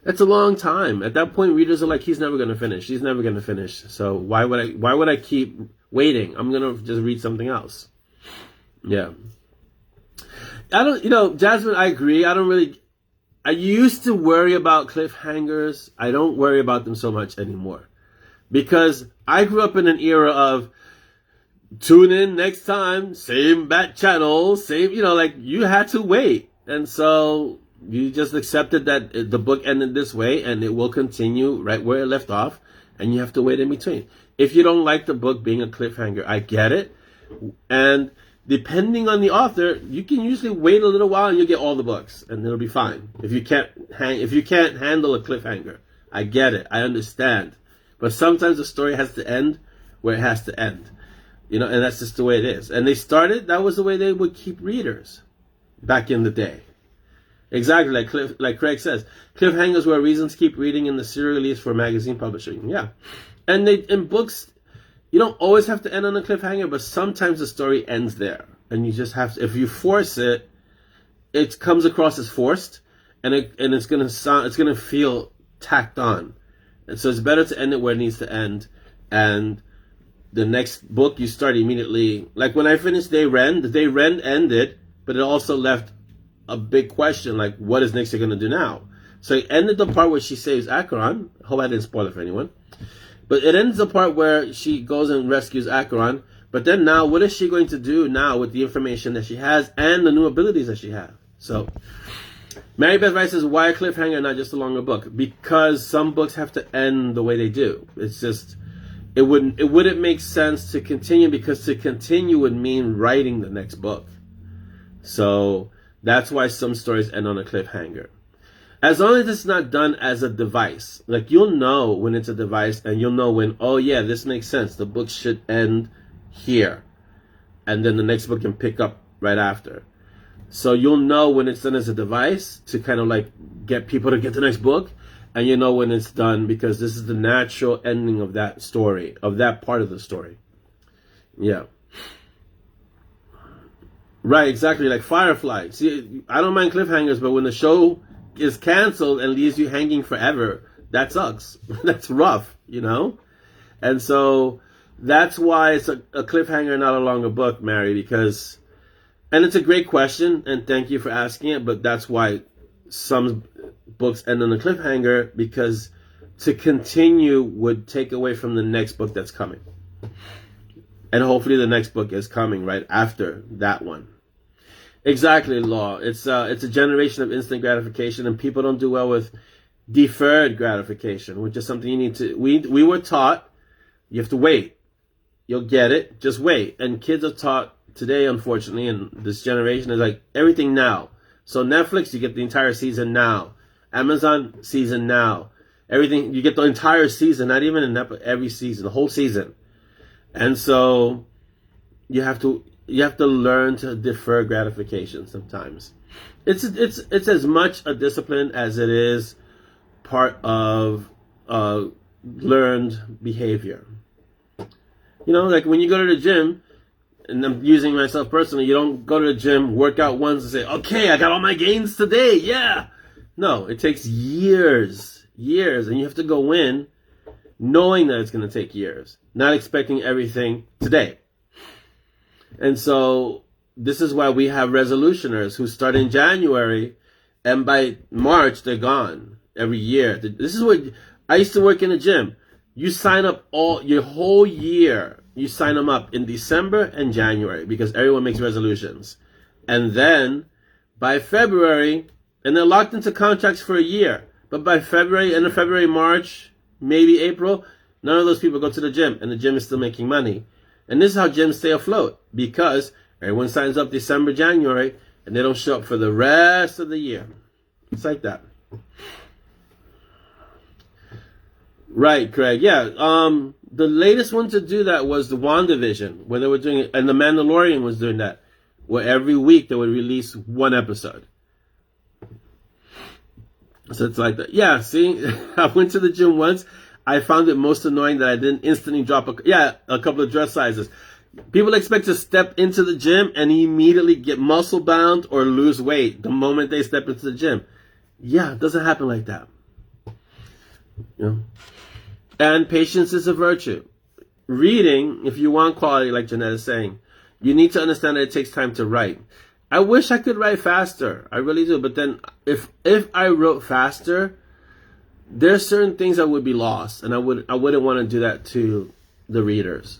that's a long time. At that point, readers are like, he's never going to finish, she's never going to finish, so why would I keep waiting? I'm going to just read something else. Yeah, Jasmine, I agree. I used to worry about cliffhangers. I don't worry about them so much anymore. Because I grew up in an era of tune in next time, same bat channel, same, like you had to wait. And so you just accepted that the book ended this way and it will continue right where it left off. And you have to wait in between. If you don't like the book being a cliffhanger, I get it. And depending on the author, you can usually wait a little while and you'll get all the books and it'll be fine. If you can't handle a cliffhanger, I get it. I understand. But sometimes the story has to end where it has to end. And that's just the way it is. And that was the way they would keep readers back in the day. Exactly, like Craig says, cliffhangers were reasons to keep reading in the serial release for magazine publishing. Yeah. And in books, you don't always have to end on a cliffhanger, but sometimes the story ends there. And you just have to, if you force it, it comes across as forced, and it's gonna feel tacked on. And so it's better to end it where it needs to end. And the next book you start immediately. Like when I finished Day Ren, the Day Ren ended, but it also left a big question, like what is Nixie gonna do now? So he ended the part where she saves Acheron. I hope I didn't spoil it for anyone. But it ends the part where she goes and rescues Acheron. But then now, what is she going to do now with the information that she has and the new abilities that she has? So, Mary Beth writes says, why a cliffhanger, not just a longer book? Because some books have to end the way they do. It's just, it wouldn't make sense to continue, because to continue would mean writing the next book. So that's why some stories end on a cliffhanger. As long as it's not done as a device. Like, you'll know when it's a device, and you'll know when, oh yeah, this makes sense. The book should end here. And then the next book can pick up right after. So you'll know when it's done as a device to kind of like get people to get the next book. And you know when it's done because this is the natural ending of that story, of that part of the story. Yeah. Right, exactly. Like Firefly. See, I don't mind cliffhangers, but when the show is canceled and leaves you hanging forever, that sucks. That's rough, you know? And so that's why it's a cliffhanger, not a longer book, Mary, because, and it's a great question, and thank you for asking it, but that's why some books end on a cliffhanger, because to continue would take away from the next book that's coming. And hopefully the next book is coming right after that one. Exactly, Law. It's a generation of instant gratification, and people don't do well with deferred gratification, which is something you need to, we were taught, you have to wait. You'll get it, just wait. And kids are taught today, unfortunately, in this generation, is like everything now. So Netflix, you get the entire season now. Amazon, season now. Everything, you get the entire season, not even every season, the whole season. And so you have to learn to defer gratification sometimes. It's as much a discipline as it is part of learned behavior. You know, like when you go to the gym, and I'm using myself personally, you don't go to the gym, work out once and say, okay, I got all my gains today, yeah. No, it takes years, and you have to go in knowing that it's going to take years, not expecting everything today. And so this is why we have resolutioners who start in January, and by March, they're gone every year. This is what, I used to work in a gym. You sign up your whole year. You sign them up in December and January because everyone makes resolutions. And then by February, and they're locked into contracts for a year. But by February, end of February, March, maybe April, none of those people go to the gym, and the gym is still making money. And this is how gyms stay afloat, because everyone signs up December, January, and they don't show up for the rest of the year. It's like that. Right, Craig. Yeah. The latest one to do that was the WandaVision, where they were doing it, and the Mandalorian was doing that, where every week they would release one episode. So it's like that. Yeah, see, I went to the gym once. I found it most annoying that I didn't instantly drop a couple of dress sizes. People expect to step into the gym and immediately get muscle bound or lose weight the moment they step into the gym. Yeah, it doesn't happen like that. You know? And patience is a virtue. Reading, if you want quality, like Jeanette is saying, you need to understand that it takes time to write. I wish I could write faster. I really do. But then if I wrote faster, there's certain things that would be lost, and I wouldn't want to do that to the readers.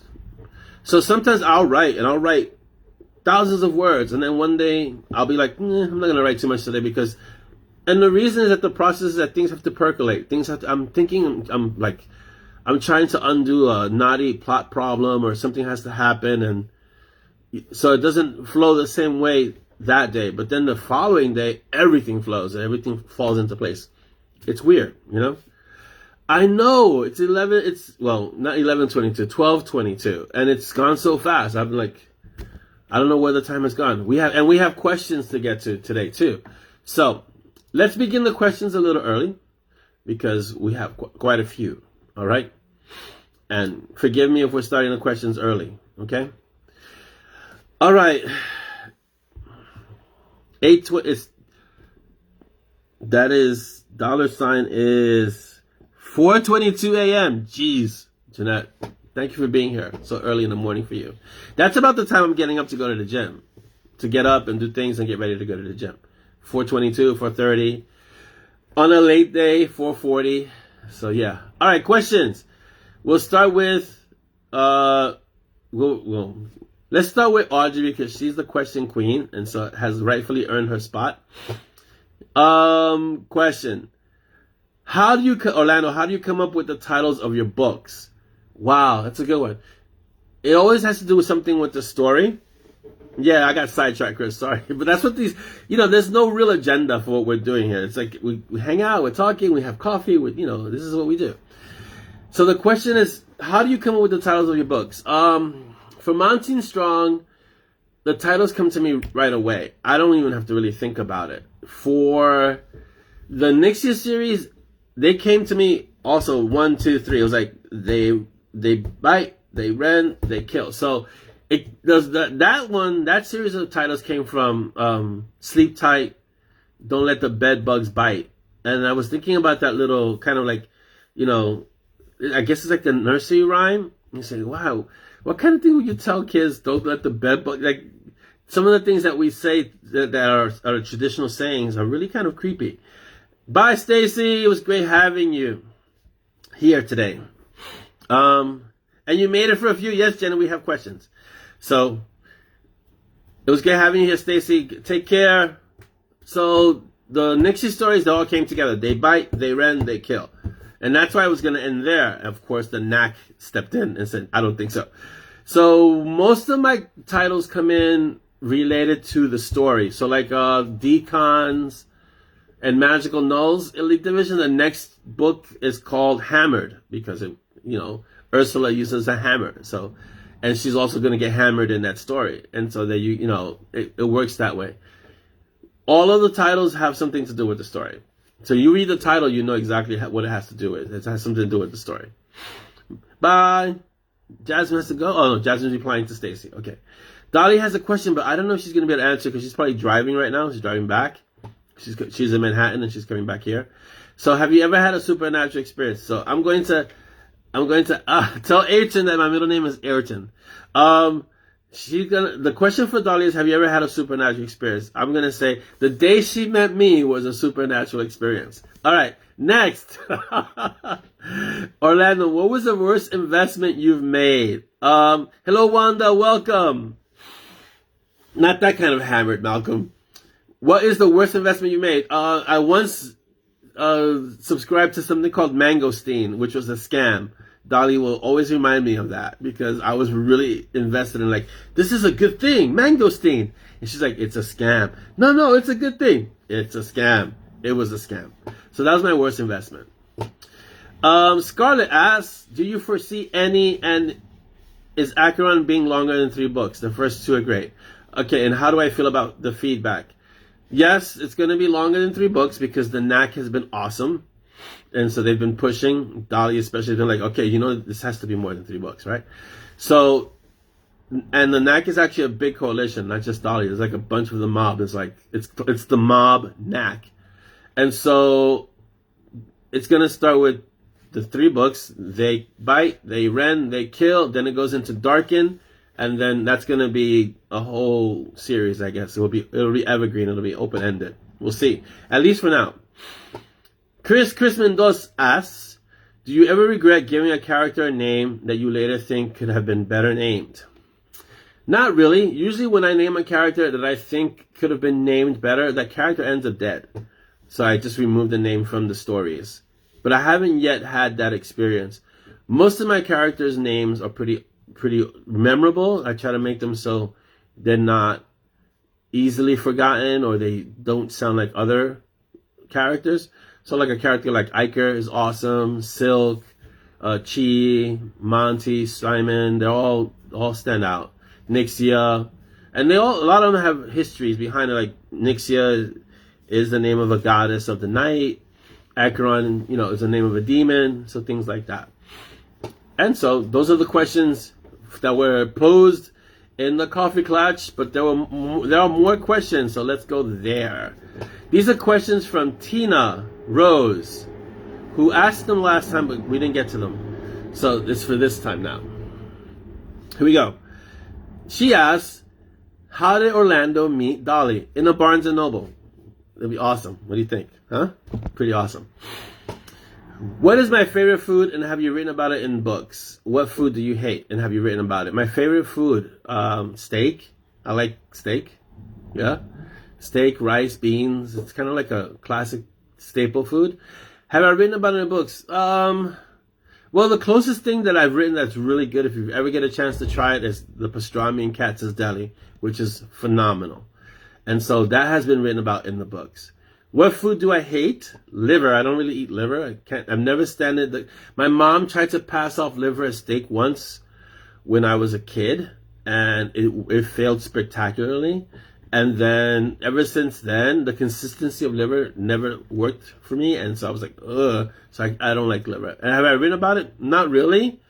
So sometimes I'll write thousands of words, and then one day I'll be like, I'm not going to write too much today because, and the reason is that the process is that things have to percolate. I'm trying to undo a knotty plot problem, or something has to happen, and so it doesn't flow the same way that day. But then the following day, everything flows and everything falls into place. It's weird, you know? I know, not 11:22, 12:22, and it's gone so fast. I'm like, I don't know where the time has gone. We have questions to get to today too. So let's begin the questions a little early because we have quite a few. All right, and forgive me if we're starting the questions early. Okay. All right. That is $sign is 4:22 a.m. Jeez, Jeanette, thank you for being here so early in the morning for you. That's about the time I'm getting up to go to the gym, to get up and do things and get ready to go to the gym. 4:22, 4:30. On a late day, 4:40. So yeah. All right, questions. We'll start with let's start with Audrey because she's the question queen and so has rightfully earned her spot. Question. Orlando, how do you come up with the titles of your books? Wow, that's a good one. It always has to do with something with the story. Yeah, I got sidetracked, Chris. Sorry. But that's what these, there's no real agenda for what we're doing here. It's like we hang out, we're talking, we have coffee, this is what we do. So the question is, how do you come up with the titles of your books? For Monty and Strong, the titles come to me right away. I don't even have to really think about it. For the Nixia series, they came to me also 1, 2, 3. It was like they bite, they rend, they kill. So it does that series of titles came from Sleep Tight, Don't Let the Bed Bugs Bite. And I was thinking about that little kind of like, I guess it's like the nursery rhyme. You say, wow, what kind of thing would you tell kids? Don't let the bed bug, like some of the things that we say that are traditional sayings are really kind of creepy. Bye, Stacy. It was great having you here today. And you made it for a few. Yes, Jenna, we have questions. So it was great having you here, Stacy. Take care. So the Nixie stories, they all came together. They bite, they rend, they kill. And that's why I was going to end there. Of course, the knack stepped in and said, I don't think so. So most of my titles come in related to the story. So like Decons and Magical Nulls Elite Division, the next book is called Hammered because, Ursula uses a hammer. So, and she's also going to get hammered in that story. And so that it works that way. All of the titles have something to do with the story. So you read the title, you know exactly what it has to do with. It has something to do with the story. Bye. Jasmine has to go. Oh, no, Jasmine's replying to Stacy. Okay. Dolly has a question, but I don't know if she's going to be able to answer because she's probably driving right now. She's driving back. She's in Manhattan and she's coming back here. So have you ever had a supernatural experience? So I'm going to tell Ayrton that my middle name is Ayrton. The question for Dolly is, have you ever had a supernatural experience? I'm going to say, the day she met me was a supernatural experience. All right, next. Orlando, what was the worst investment you've made? Hello, Wanda, welcome. Not that kind of hammered, Malcolm. What is the worst investment you made? I once subscribed to something called Mangosteen, which was a scam. Dolly will always remind me of that because I was really invested in like, this is a good thing, Mangosteen. And she's like, it's a scam. No, it's a good thing. It's a scam. It was a scam. So that was my worst investment. Scarlett asks, do you foresee any, and is Acheron being longer than 3 books? The first 2 are great. Okay, and how do I feel about the feedback? Yes, it's going to be longer than 3 books because the knack has been awesome. And so they've been pushing, Dolly especially, been like, okay, this has to be more than 3 books, right? So, and the knack is actually a big coalition, not just Dolly. There's like a bunch of the mob. It's like, it's the mob knack. And so it's going to start with the 3 books. They bite, they rend, they kill. Then it goes into Darken. And then that's going to be a whole series, I guess. It'll be evergreen. It'll be open-ended. We'll see. At least for now. Chris Mendoza asks, do you ever regret giving a character a name that you later think could have been better named? Not really. Usually when I name a character that I think could have been named better, that character ends up dead. So I just remove the name from the stories. But I haven't yet had that experience. Most of my characters' names are pretty memorable. I try to make them so they're not easily forgotten or they don't sound like other characters. So like a character like Iker is awesome, Silk, Chi, Monty, Simon, they all stand out. Nixia, and a lot of them have histories behind it. Like Nixia is the name of a goddess of the night. Acheron, is the name of a demon. So things like that. And so those are the questions that were posed in the coffee clutch, but there are more questions. So let's go there. These are questions from Tina Rose, who asked them last time, but we didn't get to them. So it's for this time now. Here we go. She asks, how did Orlando meet Dolly? In a Barnes & Noble. It'd be awesome. What do you think? Huh? Pretty awesome. What is my favorite food and have you written about it in books? What food do you hate and have you written about it? My favorite food, steak. I like steak. Yeah. Steak, rice, beans. It's kind of like a classic staple food. Have I written about it in books? Well, the closest thing that I've written that's really good, if you ever get a chance to try it, is the pastrami and Katz's Deli, which is phenomenal. And so that has been written about in the books. What food do I hate? Liver. I don't really eat liver. I've never standed. My mom tried to pass off liver as steak once when I was a kid, and it failed spectacularly. And then ever since then, the consistency of liver never worked for me. And so I was like, ugh. So I don't like liver. And have I written about it? Not really,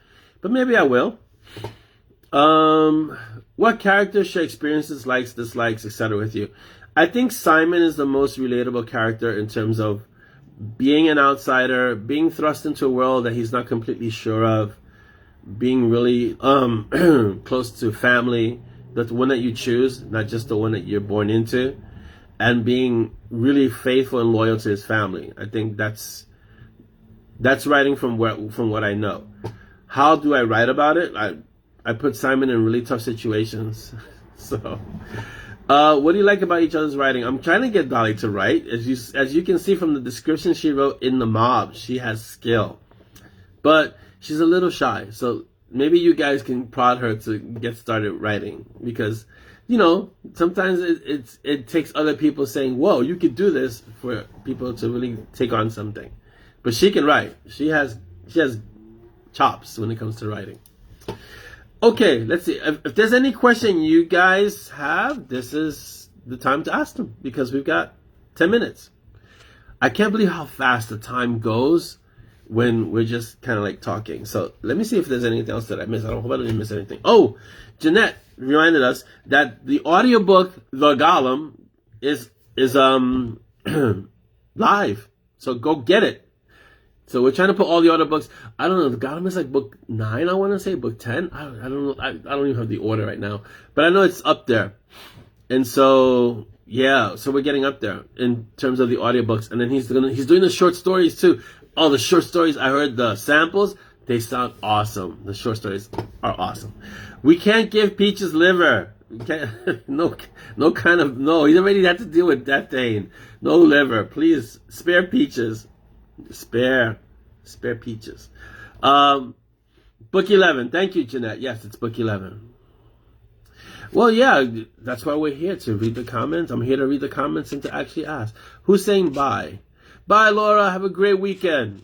but maybe I will. What characters share experiences, likes, dislikes, etc. with you? I think Simon is the most relatable character in terms of being an outsider, being thrust into a world that he's not completely sure of, being really close to family, the one that you choose, not just the one that you're born into, and being really faithful and loyal to his family. I think that's writing from what I know. How do I write about it? I put Simon in really tough situations. So, what do you like about each other's writing? I'm trying to get Dolly to write. As you can see from the description she wrote in The Mob, she has skill, but she's a little shy. So maybe you guys can prod her to get started writing, because, you know, sometimes it takes other people saying, "Whoa, you could do this," for people to really take on something. But she can write. She has chops when it comes to writing. Okay, let's see. If there's any question you guys have, this is the time to ask them, because we've got 10 minutes. I can't believe how fast the time goes when we're just kind of like talking. So let me see if there's anything else that I missed. I hope I didn't miss anything. Oh, Jeanette reminded us that the audiobook, The Golem, is live. So go get it. So we're trying to put all the other books. I don't know. The Golem is like book 9, I want to say. Book 10. I don't know. I don't even have the order right now. But I know it's up there. And so, yeah. So we're getting up there in terms of the audiobooks. And then he's doing the short stories too. Oh, the short stories. I heard the samples. They sound awesome. The short stories are awesome. We can't give Peaches liver. We can't, no. He already had to deal with that thing. No liver. Please spare Peaches. Spare Peaches. Book 11. Thank you, Jeanette. Yes, it's book 11. Well, yeah, that's why we're here, to read the comments. I'm here to read the comments and to actually ask. Who's saying bye? Bye, Laura. Have a great weekend.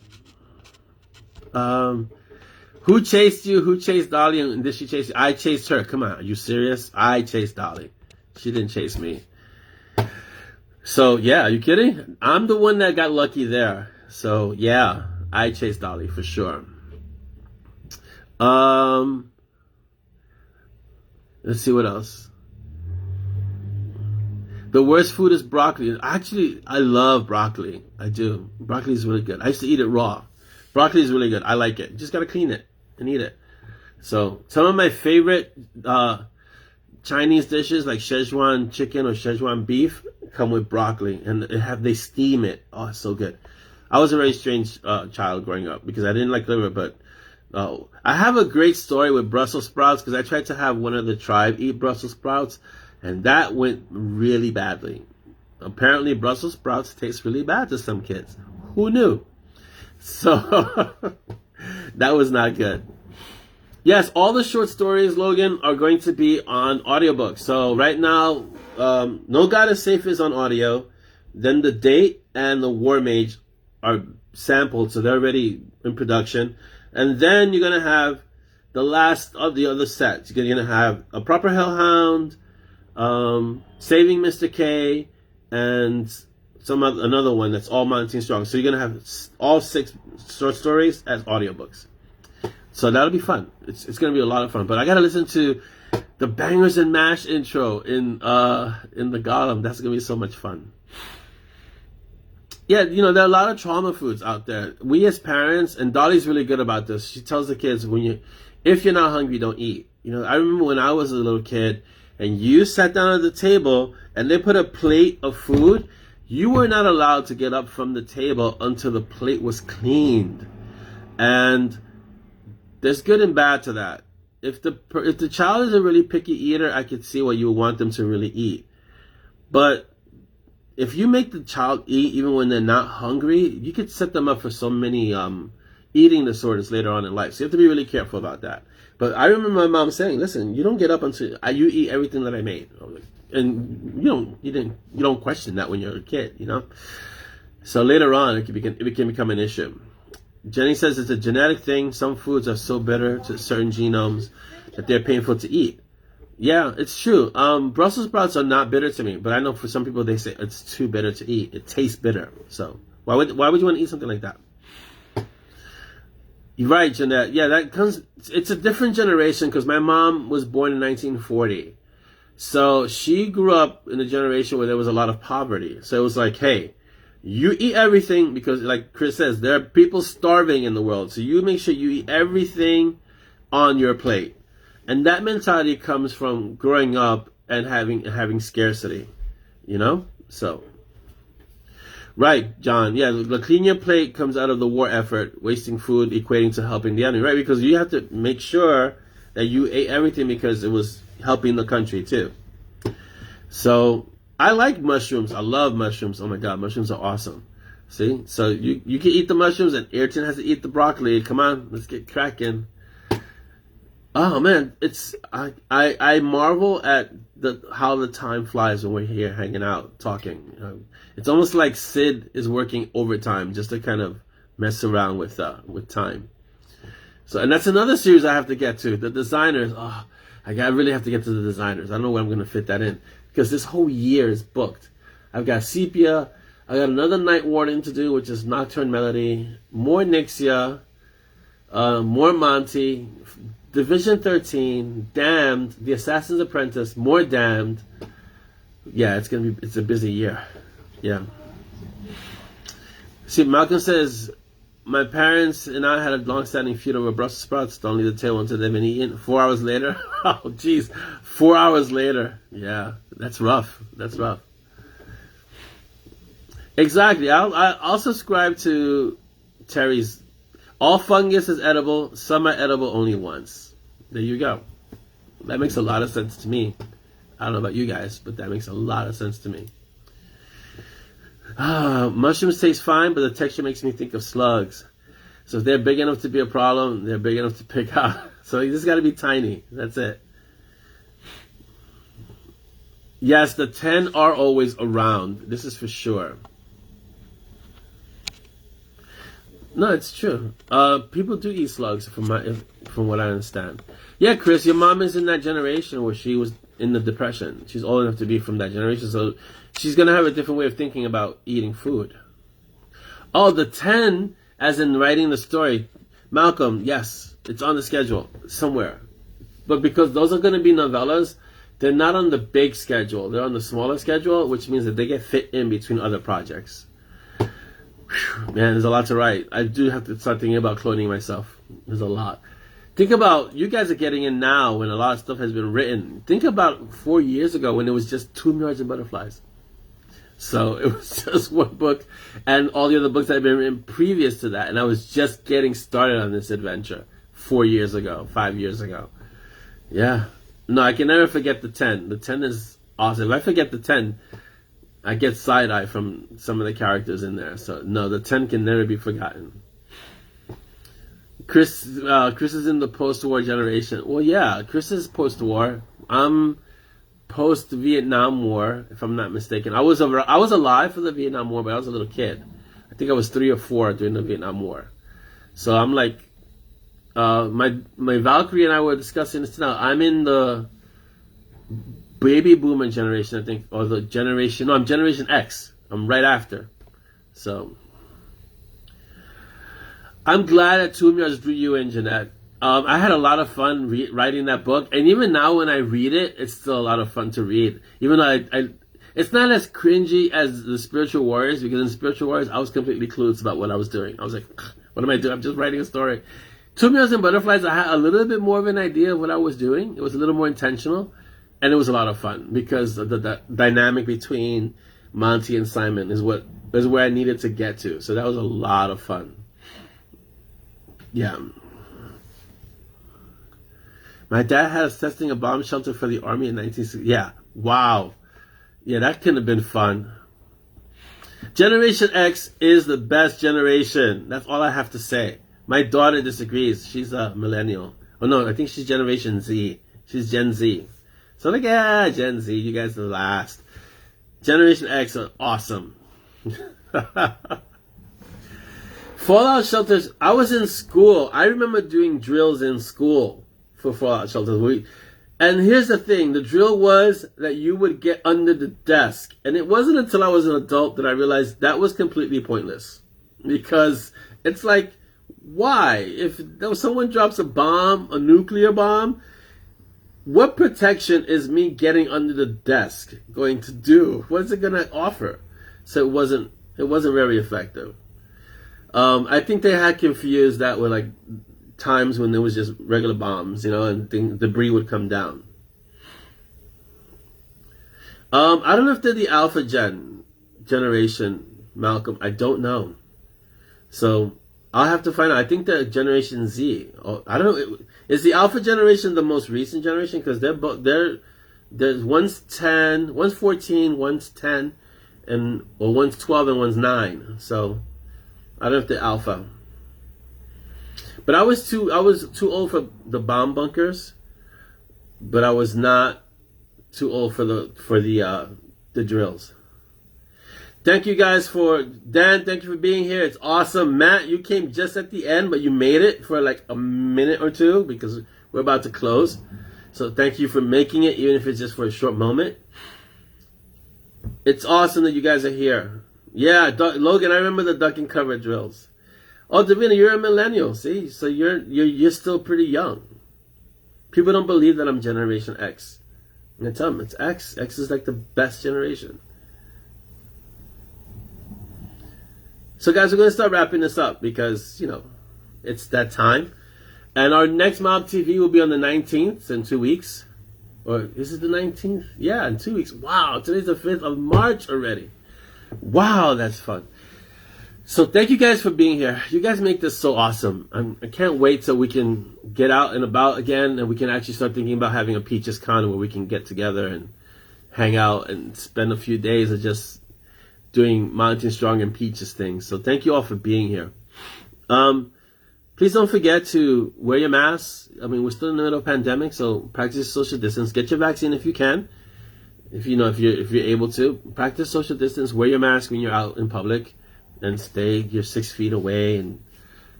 Who chased you? Who chased Dolly? And did she chase you? I chased her. Come on. Are you serious? I chased Dolly. She didn't chase me. So, yeah, are you kidding? I'm the one that got lucky there. So, yeah, I chased Dolly for sure. Let's see what else. The worst food is broccoli. Actually, I love broccoli. I do. Broccoli is really good. I used to eat it raw. Broccoli is really good. I like it. You just got to clean it and eat it. So, some of my favorite Chinese dishes, like Szechuan chicken or Szechuan beef, come with broccoli, and they steam it. Oh, it's so good. I was a very strange child growing up because I didn't like liver, but I have a great story with Brussels sprouts, because I tried to have one of the tribe eat Brussels sprouts, and that went really badly. Apparently, Brussels sprouts taste really bad to some kids. Who knew? So, that was not good. Yes, all the short stories, Logan, are going to be on audiobook. So right now, No God is Safe is on audio. Then The Date and The War Mage are sampled, so they're already in production. And then you're going to have the last of the other sets. You're going to have A Proper Hellhound, Saving Mr. K, and another one that's all Monty Strong. So you're going to have all 6 short stories as audiobooks. So that'll be fun. It's going to be a lot of fun. But I got to listen to the Bangers and Mash intro in The Golem. That's going to be so much fun. Yeah, you know, there are a lot of trauma foods out there. We as parents, and Dolly's really good about this. She tells the kids, if you're not hungry, don't eat. You know, I remember when I was a little kid and you sat down at the table and they put a plate of food, you were not allowed to get up from the table until the plate was cleaned. And there's good and bad to that. If the child is a really picky eater, I could see why you would want them to really eat. But if you make the child eat even when they're not hungry, you could set them up for so many eating disorders later on in life. So you have to be really careful about that. But I remember my mom saying, "Listen, you don't get up until you eat everything that I made." And you don't question that when you're a kid, you know. So later on, it can become an issue. Jenny says it's a genetic thing. Some foods are so bitter to certain genomes that they're painful to eat. Yeah, it's true. Brussels sprouts are not bitter to me, but I know for some people they say it's too bitter to eat. It tastes bitter. So why would you want to eat something like that? You're right, Jeanette. Yeah, it's a different generation because my mom was born in 1940. So she grew up in a generation where there was a lot of poverty. So it was like, hey, you eat everything because, like Chris says, there are people starving in the world. So you make sure you eat everything on your plate. And that mentality comes from growing up and having scarcity, you know? So, right, John. Yeah, the clean your plate comes out of the war effort, wasting food equating to helping the enemy, right? Because you have to make sure that you ate everything because it was helping the country too. So I like mushrooms. I love mushrooms. Oh my God, mushrooms are awesome. See, so you can eat the mushrooms and Ayrton has to eat the broccoli. Come on, let's get cracking. Oh man, I marvel at how the time flies when we're here hanging out talking. It's almost like Sid is working overtime just to kind of mess around with time. So, and that's another series I have to get to. The designers. Oh, I really have to get to the designers. I don't know where I'm going to fit that in because this whole year is booked. I've got Sepia. I got another Night Warden to do, which is Nocturne Melody. More Nixia. More Monty. Division 13. Damned. The Assassin's Apprentice. More Damned. Yeah, it's a busy year. Yeah. See, Malcolm says, my parents and I had a long-standing feud over Brussels sprouts. Don't leave the table until they've been eaten. 4 hours later. Oh, jeez. 4 hours later. Yeah, that's rough. That's rough. Exactly. I'll subscribe to Terry's. All fungus is edible. Some are edible only once. There you go. That makes a lot of sense to me. I don't know about you guys, but that makes a lot of sense to me. Mushrooms taste fine, but the texture makes me think of slugs. So if they're big enough to be a problem, they're big enough to pick out. So you just got to be tiny. That's it. Yes, the 10 are always around. This is for sure. No, it's true. People do eat slugs, from what I understand. Yeah, Chris, your mom is in that generation where she was in the Depression. She's old enough to be from that generation, so she's going to have a different way of thinking about eating food. Oh, the 10, as in writing the story. Malcolm, yes, it's on the schedule somewhere. But because those are going to be novellas, they're not on the big schedule. They're on the smaller schedule, which means that they get fit in between other projects. Whew, man, there's a lot to write. I do have to start thinking about cloning myself. There's a lot. Think about, you guys are getting in now when a lot of stuff has been written. Think about 4 years ago when it was just 2 Mirage and Butterflies. So it was just one book and all the other books that had been written previous to that. And I was just getting started on this adventure 4 years ago, 5 years ago. Yeah. No, I can never forget the 10. The 10 is awesome. If I forget the 10, I get side-eye from some of the characters in there. So no, the 10 can never be forgotten. Chris is in the post-war generation. Well, yeah, Chris is post-war. I'm post-Vietnam War, if I'm not mistaken. I was alive for the Vietnam War, but I was a little kid. I think I was 3 or 4 during the Vietnam War. So I'm like, my Valkyrie and I were discussing this now. I'm in the baby boomer generation, I think, or the generation. No, I'm Generation X. I'm right after. So I'm glad that 2 Mirage drew you in, Jeanette. I had a lot of fun writing that book, and even now when I read it, it's still a lot of fun to read. Even though it's not as cringy as the Spiritual Warriors, because in Spiritual Warriors, I was completely clueless about what I was doing. I was like, what am I doing? I'm just writing a story. 2 Mirage and Butterflies, I had a little bit more of an idea of what I was doing. It was a little more intentional, and it was a lot of fun because of the dynamic between Monty and Simon is where I needed to get to. So that was a lot of fun. Yeah. My dad had us testing a bomb shelter for the army in 1960. Yeah. Wow. Yeah, that could have been fun. Generation X is the best generation. That's all I have to say. My daughter disagrees. She's a millennial. Oh no, I think she's Generation Z. She's Gen Z. So like, yeah, Gen Z, you guys are the last. Generation X are awesome. Fallout shelters. I was in school. I remember doing drills in school for fallout shelters. And here's the thing. The drill was that you would get under the desk. And it wasn't until I was an adult that I realized that was completely pointless. Because it's like, why? If someone drops a bomb, a nuclear bomb, what protection is me getting under the desk going to do? What is it going to offer? So it wasn't very effective. I think they had confused that with like times when there was just regular bombs, and debris would come down. I don't know if they're the Alpha generation, Malcolm. I don't know. So I'll have to find out. I think they're Generation Z. I don't know. Is the Alpha generation the most recent generation? Because there's one's 10, one's 14, one's 10, or one's 12 and one's 9. So I don't know if they're Alpha. But I was too old for the bomb bunkers, but I was not too old for the drills. Thank you guys Dan, thank you for being here. It's awesome. Matt, you came just at the end, but you made it for like a minute or two because we're about to close. So thank you for making it, even if it's just for a short moment. It's awesome that you guys are here. Yeah, Logan, I remember the duck and cover drills. Oh, Davina, you're a millennial, see? So you're still pretty young. People don't believe that I'm Generation X. I'm gonna tell them it's X. X is like the best generation. So guys, we're going to start wrapping this up because, it's that time. And our next Mob TV will be on the 19th in 2 weeks. Or is it the 19th? Yeah, in 2 weeks. Wow, today's the 5th of March already. Wow, that's fun. So thank you guys for being here. You guys make this so awesome. I can't wait till we can get out and about again and we can actually start thinking about having a Peaches Con where we can get together and hang out and spend a few days of just doing Monty Strong and Peaches things. So thank you all for being here. Please don't forget to wear your masks. I mean, we're still in the middle of a pandemic, so practice social distance. Get your vaccine if you can. If you're able to, practice social distance. Wear your mask when you're out in public, and you're 6 feet away, and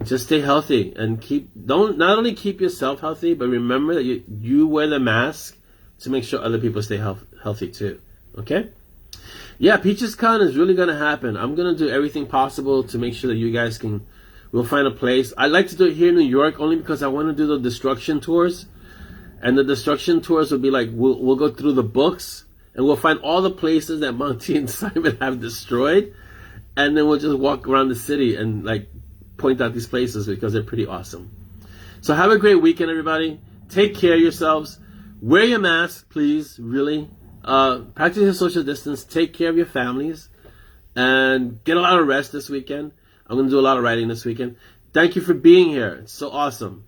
just stay healthy. And not only keep yourself healthy, but remember that you wear the mask to make sure other people stay healthy too. Okay. Yeah, Peaches Con is really going to happen. I'm going to do everything possible to make sure that you guys we'll find a place. I'd like to do it here in New York only because I want to do the destruction tours. And the destruction tours will be like, we'll go through the books and we'll find all the places that Monty and Simon have destroyed. And then we'll just walk around the city and like point out these places because they're pretty awesome. So have a great weekend, everybody. Take care of yourselves. Wear your mask, please, really. Practice your social distance, take care of your families, and get a lot of rest this weekend. I'm going to do a lot of writing this weekend. Thank you for being here. It's so awesome.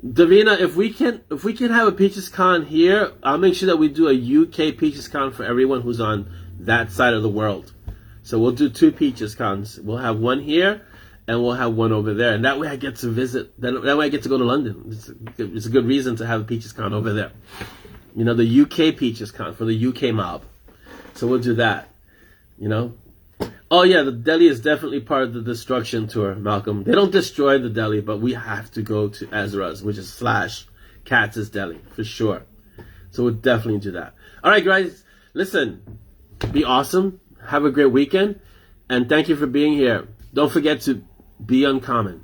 Davina, if we can have a Peaches Con here, I'll make sure that we do a UK Peaches Con for everyone who's on that side of the world. So we'll do 2 Peaches Cons. We'll have one here, and we'll have one over there. And that way I get to visit, that way I get to go to London. It's a good reason to have a Peaches Con over there. The UK Peaches Con for the UK mob. So we'll do that. Oh yeah, the deli is definitely part of the destruction tour, Malcolm. They don't destroy the deli, but we have to go to Ezra's, which is / Katz's Deli, for sure. So we'll definitely do that. All right, guys, listen. Be awesome. Have a great weekend. And thank you for being here. Don't forget to be uncommon.